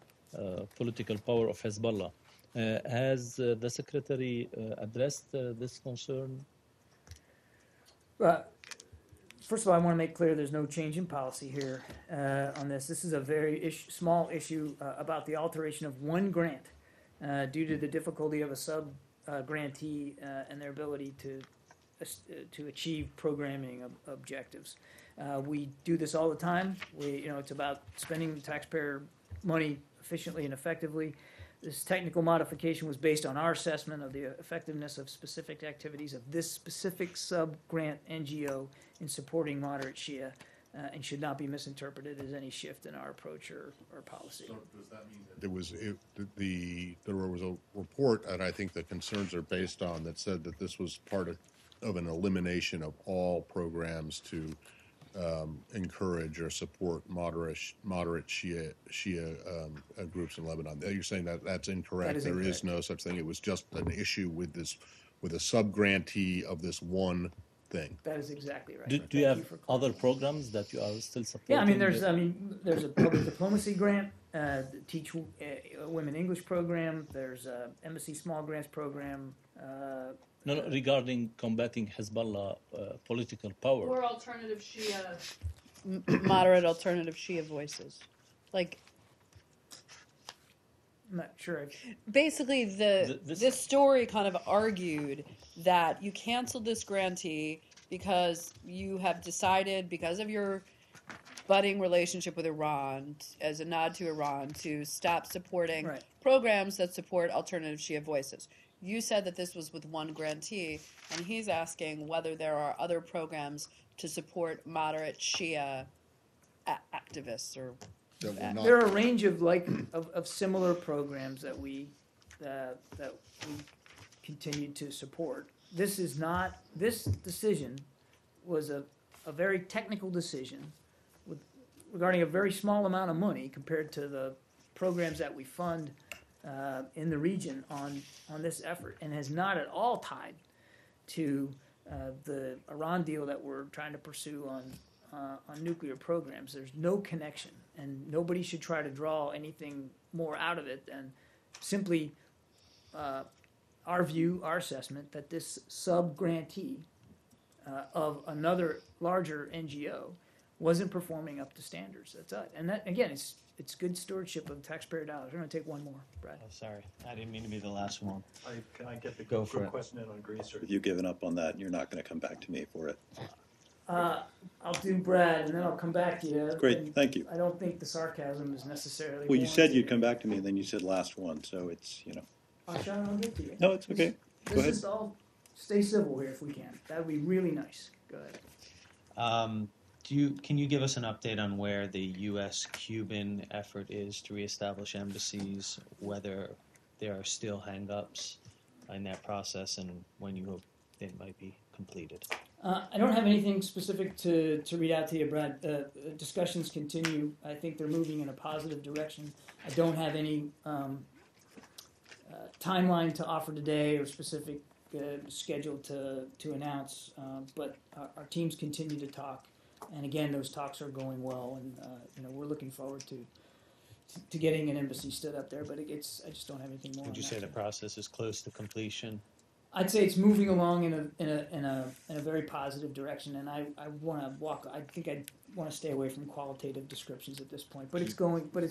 political power of Hezbollah. Has the Secretary addressed this concern? First of all, I want to make clear there's no change in policy here on this. This is a very small issue about the alteration of one grant due to the difficulty of a sub-grantee and their ability to achieve programming objectives. We do this all the time. It's about spending taxpayer money efficiently and effectively. This technical modification was based on our assessment of the effectiveness of specific activities of this specific sub-grant NGO in supporting moderate Shia and should not be misinterpreted as any shift in our approach or policy. So does that mean that there was a report, and I think the concerns are based on, that said that this was part of an elimination of all programs to encourage or support moderate Shia groups in Lebanon? You're saying that that's incorrect. That is there incorrect. is no such thing. It was just an issue with a sub-grantee of this one thing. That is exactly right. Do you have other programs that you are still supporting? Yeah, there's a public diplomacy grant, Teach Women English program. There's a Embassy Small Grants program. No, regarding combating Hezbollah political power. Or alternative Shia, moderate alternative Shia voices. Like, I'm not sure. basically, this story kind of argued that you canceled this grantee because you have decided, because of your budding relationship with Iran, as a nod to Iran, to stop supporting programs that support alternative Shia voices. You said that this was with one grantee, and he's asking whether there are other programs to support moderate Shia activists or. There are a range of similar programs that we continue to support. This decision was a very technical decision regarding a very small amount of money compared to the programs that we fund in the region on this effort, and has not at all tied to the Iran deal that we're trying to pursue on nuclear programs. There's no connection, and nobody should try to draw anything more out of it than simply our view, our assessment, that this sub-grantee of another larger NGO wasn't performing up to standards. That's it. And that, again, it's good stewardship of taxpayer dollars. We're going to take one more, Brad. Oh, sorry, I didn't mean to be the last one. Can I get the Go for it. question in on Greece? Or? With you giving up on that, you're not going to come back to me for it. I'll do Brad, and then I'll come back to you. Great, And thank you. I don't think the sarcasm is necessarily. Well, you said you'd come back to me, and then you said last one, so it's, Sean, I'll get to you. No, it's okay. Go This ahead. is all. Stay civil here if we can. That would be really nice. Go ahead. Can you give us an update on where the U.S.-Cuban effort is to reestablish embassies, whether there are still hang-ups in that process, and when you hope they might be completed? I don't have anything specific to read out to you, Brad. Discussions continue. I think they're moving in a positive direction. I don't have any timeline to offer today or specific schedule to announce, but our teams continue to talk, and again, those talks are going well, and we're looking forward to getting an embassy stood up there. But I just don't have anything more. Would you say the process is close to completion? I'd say it's moving along in a very positive direction, and I want to walk. I think I want to stay away from qualitative descriptions at this point, but it's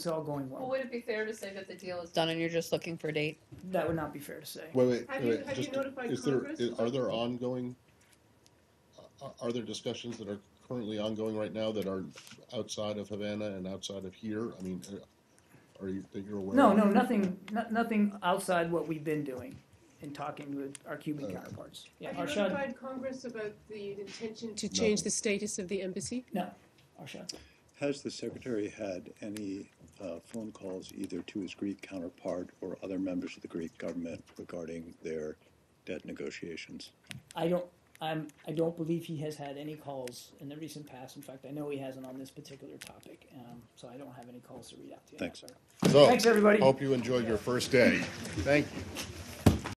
all going well. Well, would it be fair to say that the deal is done and you're just looking for a date? That would not be fair to say. Wait. Have you notified Congress? Are there ongoing? Are there discussions that are currently ongoing right now that are outside of Havana and outside of here? I mean, are you that you're aware? No, nothing outside what we've been doing in talking with our Cuban counterparts. Yeah, Have you Arshad? notified Congress about the intention to change the status of the embassy? No. Arshad? Has the Secretary had any phone calls either to his Greek counterpart or other members of the Greek government regarding their debt negotiations? I don't believe he has had any calls in the recent past. In fact, I know he hasn't on this particular topic, so I don't have any calls to read out to you. Thanks. So, Thanks, everybody. Hope you enjoyed your first day. Thank you.